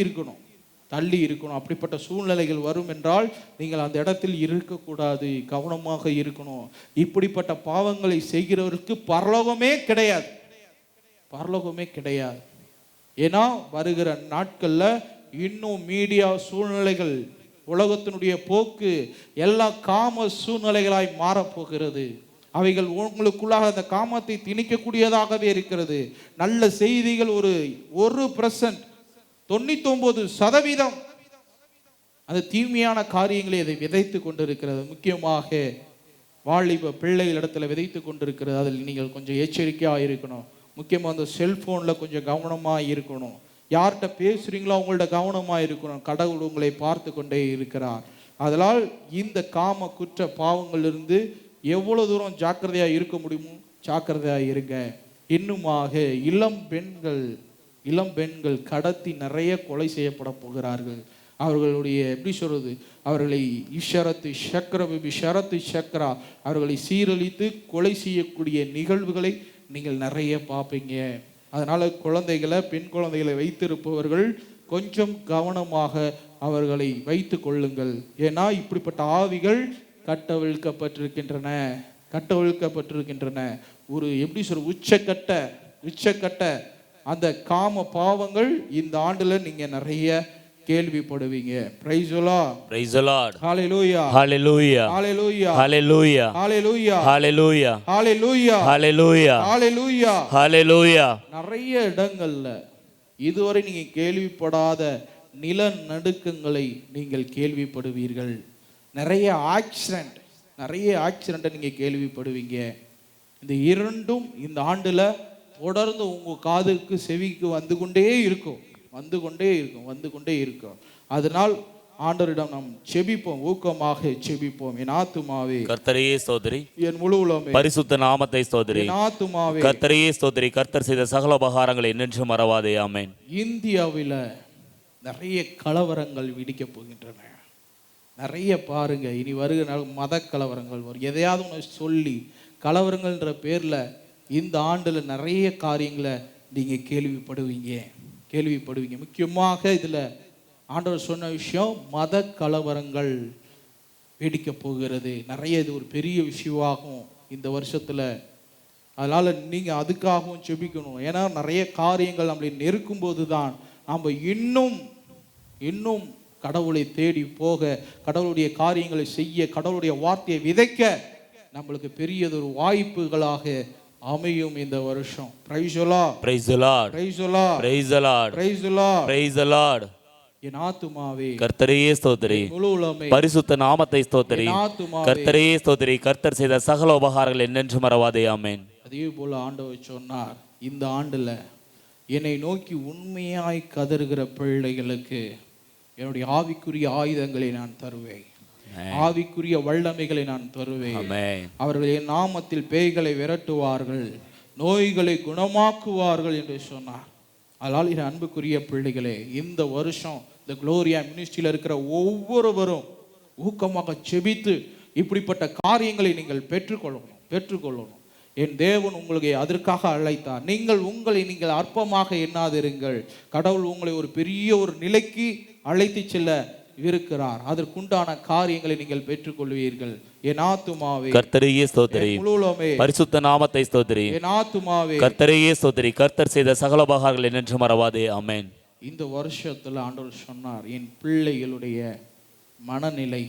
இருக்கணும். அப்படிப்பட்ட சூழ்நிலைகள் வரும் என்றால் நீங்கள் அந்த இடத்தில் இருக்கக்கூடாது, கவனமாக இருக்கணும். இப்படிப்பட்ட பாவங்களை செய்கிறவருக்கு பரலோகமே கிடையாது, பரலோகமே கிடையாது. ஏன்னா வருகிற நாட்கள்ல இன்னும் மீடியா சூழ்நிலைகள் உலகத்தினுடைய போக்கு எல்லா காம சூழ்நிலைகளாய் மாறப்போகிறது. அவைகள் உங்களுக்குள்ளாக அந்த காமத்தை திணிக்கக்கூடியதாகவே இருக்கிறது. நல்ல செய்திகள் 1% 99% அந்த தீமையான காரியங்களை அதை விதைத்து கொண்டிருக்கிறது. முக்கியமாக வாலிப பிள்ளைகள் இடத்துல விதைத்து கொண்டிருக்கிறது. அதில் நீங்கள் கொஞ்சம் எச்சரிக்கையாக இருக்கணும். முக்கியமாக அந்த செல்போனில் கொஞ்சம் கவனமாக இருக்கணும். யார்கிட்ட பேசுகிறீங்களோ அவங்கள்ட்ட கவனமாக இருக்கணும். கடவுள் உங்களை பார்த்து கொண்டே இருக்கிறார். அதனால் இந்த காம குற்ற பாவங்களிலிருந்து எவ்வளோ தூரம் ஜாக்கிரதையாக இருக்க முடியுமோ ஜாக்கிரதையாக இருங்க. இன்னுமாக இளம் பெண்கள் கடத்தி நிறைய கொலை செய்யப்பட போகிறார்கள். அவர்களுடைய எப்படி சொல்றது, அவர்களை ஷரத்து சக்கரா அவர்களை சீரழித்து கொலை செய்யக்கூடிய நிகழ்வுகளை நீங்கள் நிறைய பார்ப்பீங்க. அதனால பெண் குழந்தைகளை வைத்திருப்பவர்கள் கொஞ்சம் கவனமாக அவர்களை வைத்து கொள்ளுங்கள். ஏன்னா இப்படிப்பட்ட ஆவிகள் கட்டவிழ்க்கப்பட்டிருக்கின்றன. ஒரு எப்படி சொல்ற உச்சக்கட்ட அந்த காம பாவங்கள் இந்த ஆண்டுல நீங்க நிறைய கேள்விப்படுவீங்க. Praise the Lord, praise the Lord, ஹalleluya, ஹalleluya, ஹalleluya, ஹalleluya, ஹalleluya, ஹalleluya, ஹalleluya, ஹalleluya, ஹalleluya, ஹalleluya. நிறைய இடங்கள்ல இதுவரை நீங்க கேள்விப்படாத நிலநடுக்கங்களை நீங்கள் கேள்விப்படுவீர்கள். நிறைய ஆக்சிடென்ட்டை நீங்க கேள்விப்படுவீங்க. இந்த இரண்டும் இந்த ஆண்டுல தொடர்ந்து உங்க காதுக்கு செவிக்கு வந்து கொண்டே இருக்கும். அதனால் ஆண்டவரிடம் நாம் செபிப்போம், ஊக்கமாக செபிப்போம். என் ஆத்துமாவே கர்த்தரையே ஸ்தோத்திரி, என் முழு உள்ளமே பரிசுத்த நாமத்தை ஸ்தோத்திரி. என் ஆத்துமாவே கர்த்தரையே ஸ்தோத்திரி. கர்த்தர் செய்த சகல உபகாரங்களை என்றென்றும் மறவாதே. ஆமென். இந்தியாவில் நிறைய கலவரங்கள் வெடிக்க போகின்றன. நிறைய பாருங்க, இனி வருகிற மத கலவரங்கள் வரும். எதையாவது ஒன்று சொல்லி கலவரங்கள்ன்ற பேர்ல இந்த ஆண்டுல நிறைய காரியங்களை நீங்க கேள்விப்படுவீங்க. முக்கியமாக இதுல ஆண்டவர் சொன்ன விஷயம், மத கலவரங்கள் வெடிக்க போகிறது. நிறைய இது ஒரு பெரிய விஷயமாகும் இந்த வருஷத்துல. அதனால நீங்க அதுக்காகவும் செபிக்கணும். ஏன்னா நிறைய காரியங்கள் நம்மளை நெருக்கும் போது தான் நாம் இன்னும் கடவுளை தேடி போக, கடவுளுடைய காரியங்களை செய்ய, கடவுளுடைய வார்த்தையை விதைக்க நம்மளுக்கு பெரியதொரு வாய்ப்புகளாக அமையும் இந்த வருஷம். Praise the Lord, praise the Lord, praise the Lord, praise the Lord, praise the Lord, praise the Lord. என் ஆத்துமாவே கர்த்தரையே ஸ்தோத்திரி, முழு உள்ளமே பரிசுத்த நாமத்தை ஸ்தோத்திரி. என் ஆத்துமாவே கர்த்தரையே ஸ்தோத்திரி. கர்த்தர் செய்த சகல உபகாரங்கள் என்றென்றும் மறவாதே. ஆமென். அதே போல ஆண்டவர் சொன்னார், இந்த ஆண்டுல என்னை நோக்கி உண்மையாய் கதறுகிற பிள்ளைகளுக்கு என்னுடைய ஆவிக்குரிய ஆயுதங்களை நான் தருவேன், ஆவிக்குரிய வல்லமைகளை நான் தருவேன். அவர்கள் என் நாமத்தில் பேய்களை விரட்டுவார்கள், நோய்களை குணமாக்குவார்கள் என்று சொன்னார். அதனால் என் அன்புக்குரிய பிள்ளைகளே, இந்த வருஷம் இந்த குளோரியா மினிஸ்ட்ரியில் இருக்கிற ஒவ்வொருவரும் ஊக்கமாக செபித்து இப்படிப்பட்ட காரியங்களை நீங்கள் பெற்றுக்கொள்ளணும். என் தேவன் உங்களுக்கு அதற்காக அழைத்தார். உங்களை நீங்கள் அற்பமாக எண்ணாதிருங்கள். கடவுள் உங்களை ஒரு பெரிய ஒரு நிலைக்கு அழைத்து செல்ல இருக்கிறார். அதற்குண்டான காரியங்களை நீங்கள் பெற்றுக்கொள்வீர்கள். என் ஆத்துமாவே கர்த்தரையே ஸ்தோத்திரி, பரிசுத்த நாமத்தை ஸ்தோத்திரி. என் ஆத்துமாவே கர்த்தரையே ஸ்தோத்திரி. கர்த்தர் செய்த சகல உபகாரங்கள் என்றென்றும் மறவாதே. ஆமென். இந்த வருஷத்துல ஆண்டவர் சொன்னார், என் பிள்ளைகளுடைய மனநிலை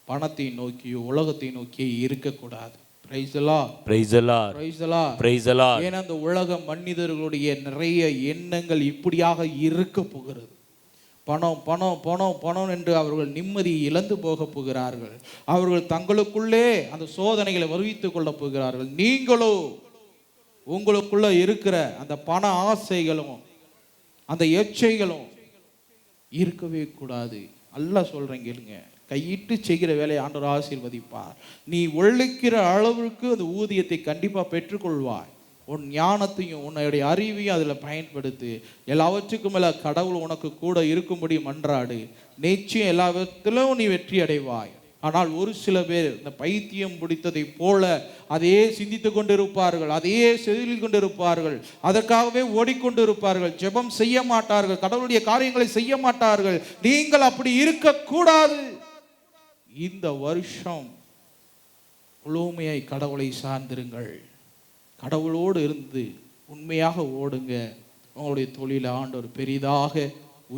பணத்தை நோக்கியோ உலகத்தை நோக்கியோ இருக்கக்கூடாது. Price the Lord, praise the Lord, praise the Lord, praise the Lord. ஏன்னா அந்த உலக மனிதர்களுடைய நிறைய எண்ணங்கள் இப்படியாக இருக்க போகிறது. பணம் பணம் பணம் பணம் என்று அவர்கள் நிம்மதியை இழந்து போக போகிறார்கள். அவர்கள் தங்களுக்குள்ளே அந்த சோதனைகளை வருவித்துக் கொள்ள போகிறார்கள். நீங்களோ உங்களுக்குள்ள இருக்கிற அந்த பண ஆசைகளும் அந்த எச்சைகளும் இருக்கவே கூடாது. நல்லா சொல்றேன் கேளுங்க, கையிட்டு செய்கிற வேலையை ஆண்டவர் ஆசீர்வதிப்பார். நீ உழைக்கிற அளவுக்கு அந்த ஊதியத்தை கண்டிப்பா பெற்றுக்கொள்வாய். உன் ஞானத்தையும் உன்னுடைய அறிவையும் அதில் பயன்படுத்து. எல்லாவற்றுக்கும் மேல கடவுள் உனக்கு கூட இருக்கும்படி மன்றாடு. நிச்சயம் எல்லாவற்றிலும் நீ வெற்றி அடைவாய். ஆனால் ஒரு சில பேர் இந்த பைத்தியம் பிடித்ததை போல அதையே சிந்தித்து கொண்டிருப்பார்கள், அதையே செய்து கொண்டிருப்பார்கள், அதற்காகவே ஓடிக்கொண்டிருப்பார்கள். ஜெபம் செய்ய மாட்டார்கள், கடவுளுடைய காரியங்களை செய்ய மாட்டார்கள். நீங்கள் அப்படி இருக்கக்கூடாது. இந்த வருஷம் முழுமையாய் கடவுளை சார்ந்திருங்கள். கடவுளோடு இருந்து உண்மையாக ஓடுங்க. உங்களுடைய தொழிலை ஆண்டவர் பெரிதாக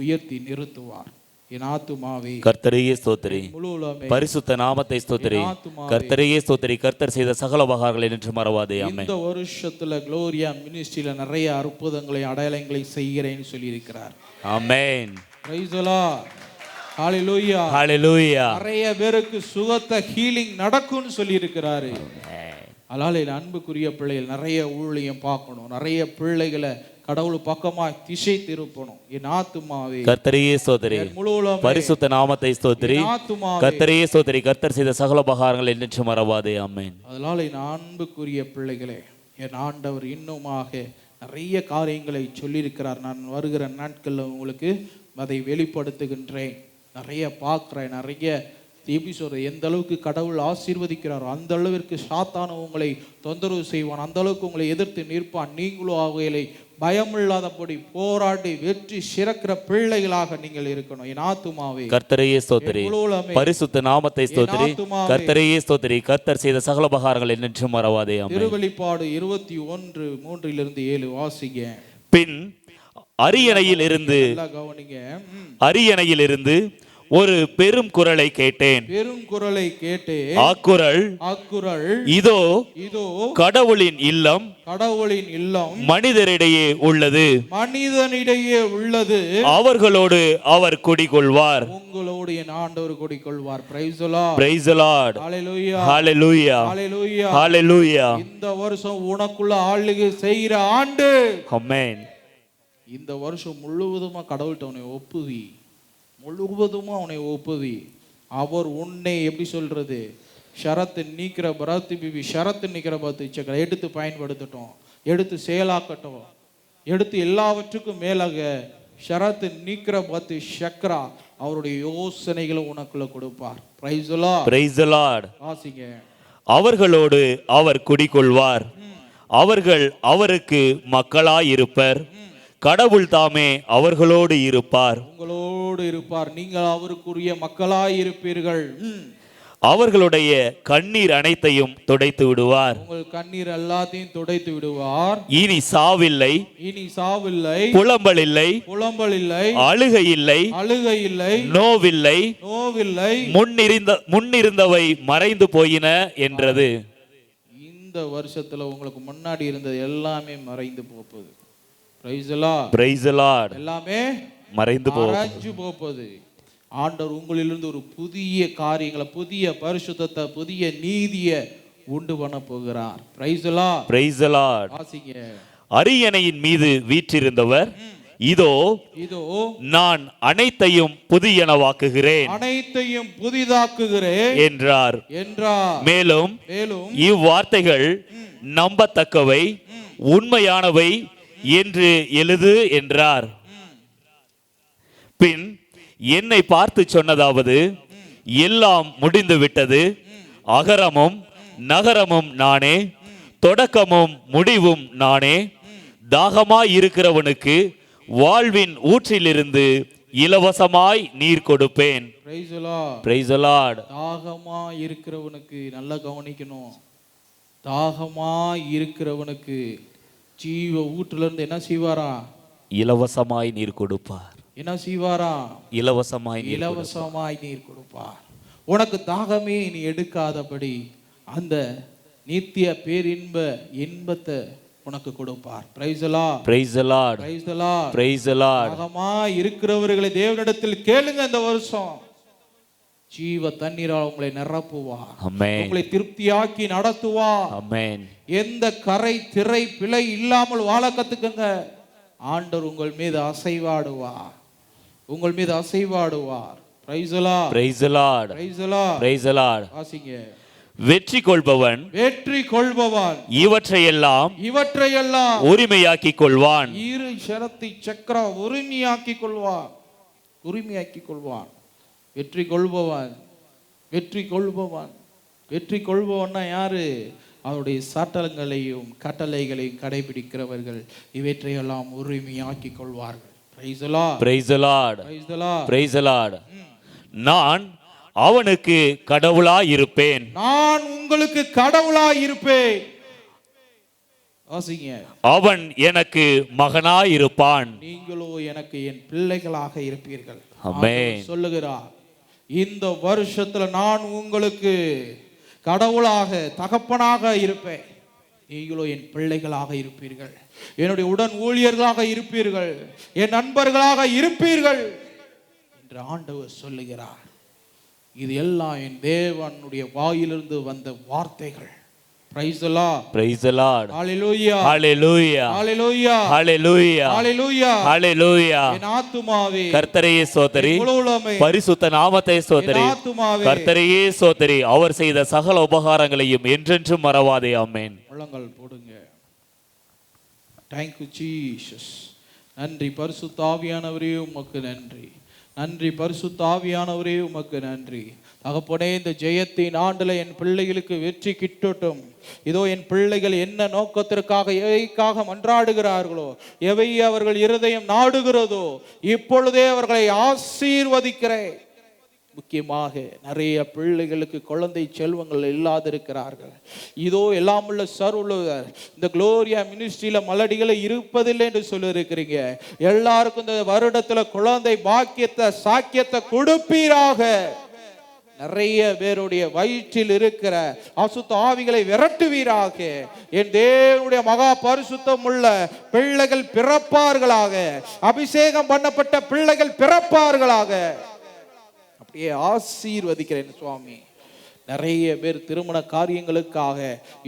உயர்த்தி நிறுத்துவார். என் ஆத்துமாவே கர்த்தரையே ஸ்தோத்திரி. முழு உலகமே பரிசுத்த நாமத்தை ஸ்தோத்திரி. என் ஆத்துமாவே கர்த்தரையே ஸ்தோத்திரி. கர்த்தர் செய்த சகல உபகாரங்களை என்று மறவாதே. ஆமென். இந்த வருஷத்துல குளோரியா மினிஸ்ட்ரியில நிறைய அற்புதங்களை அடையாளங்களை செய்கிறேன்னு சொல்லி இருக்கிறார். ஆமென். Praise the Lord. ஹalleluya. ஹalleluya. நிறைய பேருக்கு சுகத்த ஹீலிங் நடக்கும்னு சொல்லி இருக்கிறாரு. அதனால என் அன்புக்குரிய பிள்ளைகள் நிறைய ஊழியம் பார்க்கணும், நிறைய பிள்ளைகளை கடவுள் பக்கமா திசை திருப்பணும். என் ஆத்துமாவே கர்த்தரையே ஸ்தோத்திரி. முழு உலகமே பரிசுத்த நாமத்தை ஸ்தோத்திரி. என் ஆத்துமாவே கர்த்தரையே ஸ்தோத்திரி. கர்த்தர் செய்த சகல உபகாரங்களை என்று மறவாதே. ஆமென். அதனால என் அன்புக்குரிய பிள்ளைகளே, என் ஆண்டவர் இன்னுமாக நிறைய காரியங்களை சொல்லியிருக்கிறார். நான் வருகிற நாட்களில் உங்களுக்கு அதை வெளிப்படுத்துகின்றேன். நிறைய பார்க்குறேன், நிறைய எப்படி சொல்ற, எந்த அளவுக்கு கடவுள் ஆசீர்வதிக்கிறாரோ அந்த அளவிற்கு சாத்தான உங்களை தொந்தரவு செய்வான், அந்த அளவுக்கு உங்களை எதிர்த்து நிற்பான். நீங்களும் அவைகளை பயமில்லாதபடி போராடி வெற்றி சிறக்கிற பிள்ளைகளாக நீங்கள் இருக்கணும். என் ஆத்துமாவே கர்த்தரையே ஸ்தோத்திரி. பரிசுத்த நாமத்தை ஸ்தோத்திரி. கர்த்தரையே ஸ்தோத்திரி. கர்த்தர் செய்த சகல உபகாரங்கள் என்று மறவாதே. ஆமென். திருவெளிப்பாடு 21:3-7 வாசிங்க. பின் அரியணையிலிருந்து அரியணையிலிருந்து ஒரு பெரும் குரலை கேட்டேன். பெரும் குரலை கேட்டேன். அக்குரல் இதோ இதோ கடவுளின் இல்லம், கடவுளின் இல்லம் மனிதரிடையே உள்ளது, மனிதனிடையே உள்ளது. அவர்களோடு அவர் குடிகொள்வார். உங்களோடு என் ஆண்டவர் குடிகொள்வார். Praise the Lord. Praise the Lord. ஹalleluya. ஹalleluya. ஹalleluya. ஹalleluya. இந்த வருஷம் உனக்குள்ள ஆளுகை செய்கிற ஆண்டு. ஆமென். இந்த வருஷம் முழுவதுமா கடவுள்கிட்ட உன்னை ஒப்புவி, முழுவதுமா அவனை ஒப்புவி. அவர் உன்னை எப்படி சொல்றது, ஷரத்து நீக்கிற பராத்து பிபி, ஷரத்து நீக்கிற பத்து சக்கரை எடுத்து பயன்படுத்தட்டும், எடுத்து செயலாக்கட்டும், எடுத்து எல்லாவற்றுக்கும் மேலாக ஷரத்து நீக்கிற பத்து சக்கரா அவருடைய யோசனைகளை உனக்குள்ள கொடுப்பார். Praise the Lord. Praise the Lord. வாசிங்க. அவர்களோடு அவர் குடிகொள்வார், அவர்கள் அவருக்கு மக்களாயிருப்பர், கடவுள் தாமே அவர்களோடு இருப்பார். உங்களோடு இருப்பார், நீங்கள் அவருக்குரிய மக்களாய் இருப்பீர்கள். அவர்களுடைய கண்ணீர் அனைத்தையும் துடைத்து விடுவார். உங்கள் கண்ணீர் எல்லாத்தையும் துடைத்து விடுவார். இனி சாவில்லை, இனி சாவில்லை, புலம்பல் இல்லை, புலம்பல் இல்லை, அழுகை இல்லை, அழுகை இல்லை, நோவில்லை, நோவில்லை, முன்னிருந்தவை மறைந்து போயின என்றது. இந்த வருஷத்துல உங்களுக்கு முன்னாடி இருந்தது எல்லாமே மறைந்து போகுது. Price the Lord. Praise the Lord. எல்லாமே மறைந்து போகுது. ஆண்டவர் உங்களிலிருந்து ஒரு புதிய காரியங்களை, புதிய பரிசுத்தத்தை, புதிய நீதியை உண்டு பண்ண போகிறார். Praise the Lord. Praise the Lord. வாசிங்க. அரியணையின் மீது வீற்றிருந்தவர் இதோ இதோ நான் அனைத்தையும் புதியனவாக்குகிறேன், அனைத்தையும் புதிதாக்குகிறேன் என்றார். மேலும் மேலும் இவ்வார்த்தைகள் நம்பத்தக்கவை, உண்மையானவை என்று எழுது என்றார். பின் என்னை பார்த்து சொன்னதாவது, எல்லாம் முடிந்து விட்டது, அகரமும் நகரமும் நானே, தொடக்கமும் முடிவும் நானே, தாகமாய் இருக்கிறவனுக்கு வாழ்வின் ஊற்றிலிருந்து இலவசமாய் நீர் கொடுப்பேன். Praise the Lord. Praise the Lord. தாகமாய் இருக்கிறவனுக்கு நல்லா கவனிக்கணும். தாகமாய் இருக்கிறவனுக்கு ஜீவ ஊற்றிலிருந்து என்ன செய்வாரா? இலவசமாய் நீர் கொடுப்பார். என்ன செய்வாரா? இலவசமாய் நீர் கொடுப்பார். உனக்கு தாகமே நீ எடுக்காதபடி அந்த நித்திய பேரின்ப இன்பத்தை உனக்கு கொடுப்பார். Praise the Lord. Praise the Lord. Praise the Lord. Praise the Lord. தாகமாய் இருக்கிறவர்களை தேவனிடத்தில் கேளுங்க. இந்த வருஷம் ஜீவ தண்ணீரால் உங்களை நிரப்புவார். ஆமென். உங்களை திருப்தியாக்கி நடத்துவார். ஆமென். எந்த கரை திரை பிழை இல்லாமல் வாழ கத்துக்கங்க. ஆண்டவர் உங்கள் மீது அசைவாடுவார், உங்கள் மீது அசைவாடுவார். Praise the Lord. Praise the Lord. Praise the Lord. Praise the Lord. வாசிங்க. வெற்றி கொள்பவன் இவற்றையெல்லாம் உரிமையாக்கிக் கொள்வான். இரு ஷரத்தை சக்கரா உரிமையாக்கிக் கொள்வான். உரிமையாக்கிக் கொள்வான். வெற்றி கொள்பவன், வெற்றி கொள்பவன், வெற்றி கொள்பவன்னா யாரு? அவருடைய சட்டங்களையும் கட்டளைகளையும் கடைபிடிக்கிறவர்கள் இவற்றையெல்லாம் உரிமையாக்கிக் கொள்வார்கள். Price the Lord. Praise the Lord. Praise the Lord. Praise the Lord. நான் அவனுக்கு கடவுளாய் இருப்பேன். நான் உங்களுக்கு கடவுளாய் இருப்பேன். வாசிங்க. அவன் எனக்கு மகனாய் இருப்பான். நீங்களோ எனக்கு என் பிள்ளைகளாக இருப்பீர்கள். ஆமென். சொல்லுகிறார், இந்த வருஷத்துல நான் உங்களுக்கு கடவுளாக தகப்பனாக இருப்பேன், நீங்களோ என் பிள்ளைகளாக இருப்பீர்கள், என்னுடைய உடன் ஊழியர்களாக இருப்பீர்கள், என் நண்பர்களாக இருப்பீர்கள் என்று ஆண்டவர் சொல்லுகிறார். இது எல்லாம் என் தேவனுடைய வாயிலிருந்து வந்த வார்த்தைகள். Praise the Lord. Praise the Lord. Hallelujah. Hallelujah. Hallelujah. Hallelujah. Hallelujah. Hallelujah. என் ஆத்துமாவே கர்த்தரையே ஸ்தோத்திரி, பரிசுத்த நாமத்தை ஸ்தோத்திரி, கர்த்தரையே ஸ்தோத்திரி, அவர் செய்த சகல உபகாரங்களையும் என்றென்றும் மறவாதே. ஆமென். முழங்கால் போடுங்க. Thank you Jesus. நன்றி பரிசுத்த ஆவியானவரே, உமக்கு நன்றி. நன்றி பரிசுத்த ஆவியானவரே, உமக்கு நன்றி. தகப்பனே, இந்த ஜெயத்தின் ஆண்டுல என் பிள்ளைகளுக்கு வெற்றி கிட்டட்டும். இதோ என் பிள்ளைகள் என்ன நோக்கத்திற்காக எவைக்காக மன்றாடுகிறார்களோ, எவை அவர்கள் இருதயம் நாடுகிறதோ, இப்பொழுதே அவர்களை ஆசீர்வதிக்கிறேன். முக்கியமாக நிறைய பிள்ளைகளுக்கு குழந்தை செல்வங்கள் இல்லாதிருக்கிறார்கள். இதோ எல்லாமுள்ள சர்வலோகர் இந்த குளோரியா மினிஸ்ட்ரியில மலடிகளை இருப்பதில்லை என்று சொல்லியிருக்கிறீங்க. எல்லாருக்கும் இந்த வருடத்துல குழந்தை பாக்கியத்தை சாக்கியத்தை கொடுப்பீராக. நிறைய பேருடைய வயிற்றில் இருக்கிற அசுத்த ஆவிகளை விரட்டுவீராக. என் தேவனுடைய மகா பரிசுத்தம் உள்ள பிள்ளைகள் பிறப்பார்களாக. அபிஷேகம் பண்ணப்பட்ட பிள்ளைகள் பிறப்பார்களாக. அப்படியே ஆசீர்வதிக்கிறேன் சுவாமி. நிறைய பேர் திருமண காரியங்களுக்காக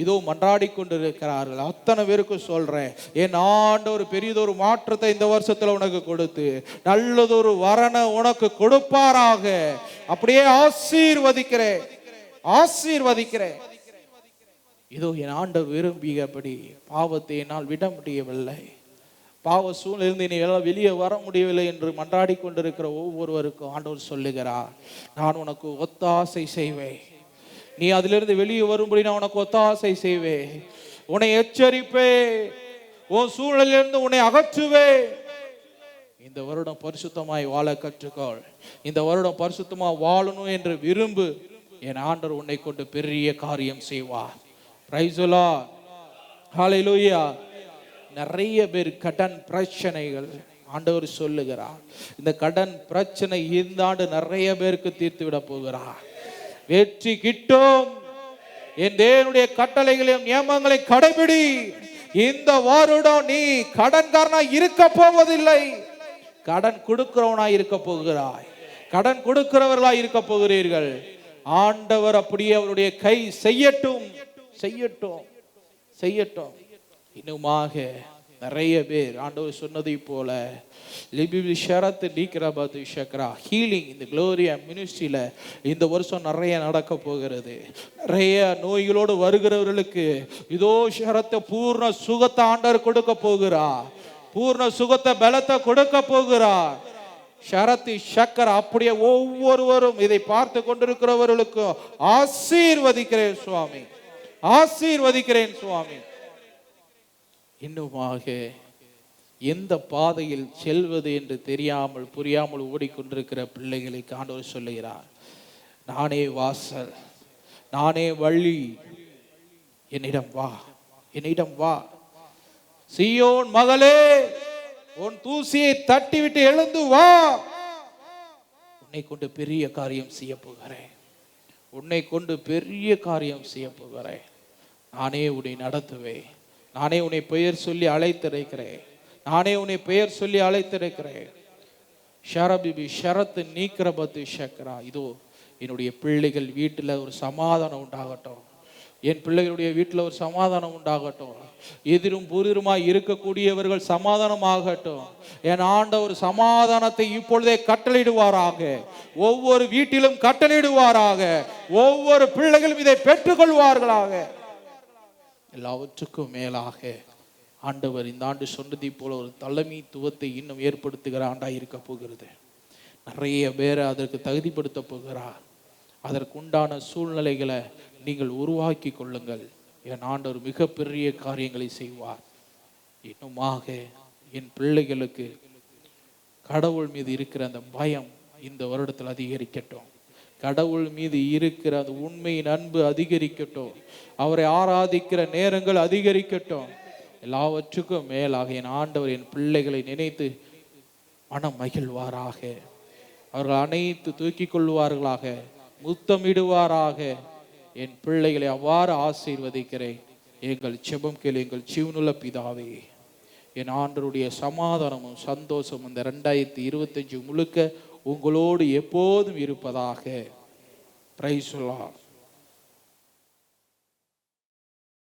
இதோ மன்றாடி கொண்டிருக்கிறார்கள். அத்தனை பேருக்கு சொல்றேன், என் ஆண்டவர் பெரியதொரு மாற்றத்தை இந்த வருஷத்துல உனக்கு கொடுத்து நல்லதொரு வரனை உனக்கு கொடுப்பாராக. அப்படியே ஆசீர்வதிக்கிறேன், ஆசீர்வதிக்கிறேன். இதோ என் ஆண்டவர் விரும்பியபடி பாவத்தை என்னால் விட முடியவில்லை, பாவ சூழ்நிலிருந்து நீ வெளியே வர முடியவில்லை என்று மன்றாடி கொண்டிருக்கிற ஒவ்வொருவருக்கும் ஆண்டவர் சொல்லுகிறார், நான் உனக்கு ஒத்தாசை செய்வேன். நீ அதிலிருந்து வெளியே வரும்படி நான் உனக்கு ஒத்தாசை செய்வேன். உன்னை எச்சரிப்பே, உன் சூழ்நிலையிலிருந்து உன்னை அகற்றுவே. இந்த வருடம் பரிசுத்தமாய் வாழ கற்றுக்கொள். இந்த வருடம் பரிசுத்தமாய் வாழணும் என்று விரும்பு. என் ஆண்டவர் உன்னை கொண்டு பெரிய காரியம் செய்வார். Praise the Lord. ஹல்லேலூயா. நிறைய பேர் கடன் பிரச்சனைகள், ஆண்டவர் சொல்லுகிறார், இந்த கடன் பிரச்சனை இந்த ஆண்டு நிறைய பேருக்கு தீர்த்து விட போகிறார். வெற்றி கிட்டும். என் தேவனுடைய கட்டளைகளையும் நியமங்களை கடைபிடி. இந்த வருடம் நீ கடன்காரனா இருக்க போவதில்லை, கடன் கொடுக்கிறவனாய் இருக்க போகிறாய், கடன் கொடுக்கிறவர்களாய் இருக்க போகிறீர்கள். ஆண்டவர் அப்படியே அவருடைய கை செய்யட்டும், செய்யட்டும், செய்யட்டும். இன்னுமாக நிறைய பேர் ஆண்டவர் சொன்னதை போல ஹீலிங் இந்த குளோரியா மினிஸ்ட்ரியில இந்த வருஷம் நிறைய நடக்க போகிறது. நிறைய நோய்களோடு வருகிறவர்களுக்கு இதோ ஷரத்தை பூர்ண சுகத்தை ஆண்டவர் கொடுக்க போகிறார். பூர்ண சுகத்தை பலத்தை கொடுக்க போகிறார். ஷரத்தி சக்கர அப்படியே ஒவ்வொருவரும் இதை பார்த்து கொண்டிருக்கிறவர்களுக்கும் ஆசீர்வதிக்கிறேன் சுவாமி, ஆசீர்வதிக்கிறேன் சுவாமி. இன்னுமாக எந்த பாதையில் செல்வது என்று தெரியாமல் புரியாமல் ஓடிக்கொண்டிருக்கிற பிள்ளைகளை ஆண்டவர் சொல்லுகிறார், நானே வாசல், நானே வழி, என்னிடம் வா, என்னிடம் வா. சீயோன் மகளே, உன் தூசியை தட்டிவிட்டு எழுந்து வா. உன்னை கொண்டு பெரிய காரியம் செய்ய போகிறேன், உன்னை கொண்டு பெரிய காரியம் செய்ய போகிறேன். நானே உன்னை நடத்துவேன், நானே உன்னை பெயர் சொல்லி அழைத்திருக்கிறேன், நானே உன்னை பெயர் சொல்லி அழைத்திருக்கிறேன். ஷரபிபி ஷரத்து நீக்கிறபத்து ஷக்கரா. இதோ என்னுடைய பிள்ளைகள் வீட்டில் ஒரு சமாதானம் உண்டாகட்டும், என் பிள்ளைகளுடைய வீட்டில் ஒரு சமாதானம் உண்டாகட்டும். எதிரும் புதிருமாய் இருக்கக்கூடியவர்கள் சமாதானமாகட்டும். என் ஆண்டவர் சமாதானத்தை இப்பொழுதே கட்டளையிடுவாராக, ஒவ்வொரு வீட்டிலும் கட்டளையிடுவாராக, ஒவ்வொரு பிள்ளைகளும் இதை பெற்றுக்கொள்வார்களாக. எல்லாவற்றுக்கும் மேலாக ஆண்டவர் இந்த ஆண்டு சொன்னதை போல ஒரு தலைமைத்துவத்தை இன்னும் ஏற்படுத்துகிற ஆண்டாக இருக்க போகிறது. நிறைய பேரை அதற்கு தகுதிப்படுத்த போகிறார். அதற்குண்டான சூழ்நிலைகளை நீங்கள் உருவாக்கி கொள்ளுங்கள். என் ஆண்டவர் மிகப்பெரிய காரியங்களை செய்வார். இன்னுமாக என் பிள்ளைகளுக்கு கடவுள் மீது இருக்கிற அந்த பயம் இந்த வருடத்தில் அதிகரிக்கட்டும். கடவுள் மீது இருக்கிற அந்த உண்மையின் அன்பு அதிகரிக்கட்டும். அவரை ஆராதிக்கிற நேரங்கள் அதிகரிக்கட்டும். எல்லாவற்றுக்கும் மேலாக என் ஆண்டவர் என் பிள்ளைகளை நினைத்து மனம் மகிழ்வாராக. அவர்கள் அனைத்து தூக்கிக் கொள்வார்களாக, முத்தமிடுவாராக. என் பிள்ளைகளை அவ்வாறு ஆசீர்வதிக்கிறேன். எங்கள் செபம் கேளு எங்கள் ஜீவனுள்ள பிதாவே. என் ஆண்டவருடைய சமாதானமும் சந்தோஷமும் இந்த 2025 முழுக்க உங்களோடு எப்போதும் இருப்பதாக. Price the Lord.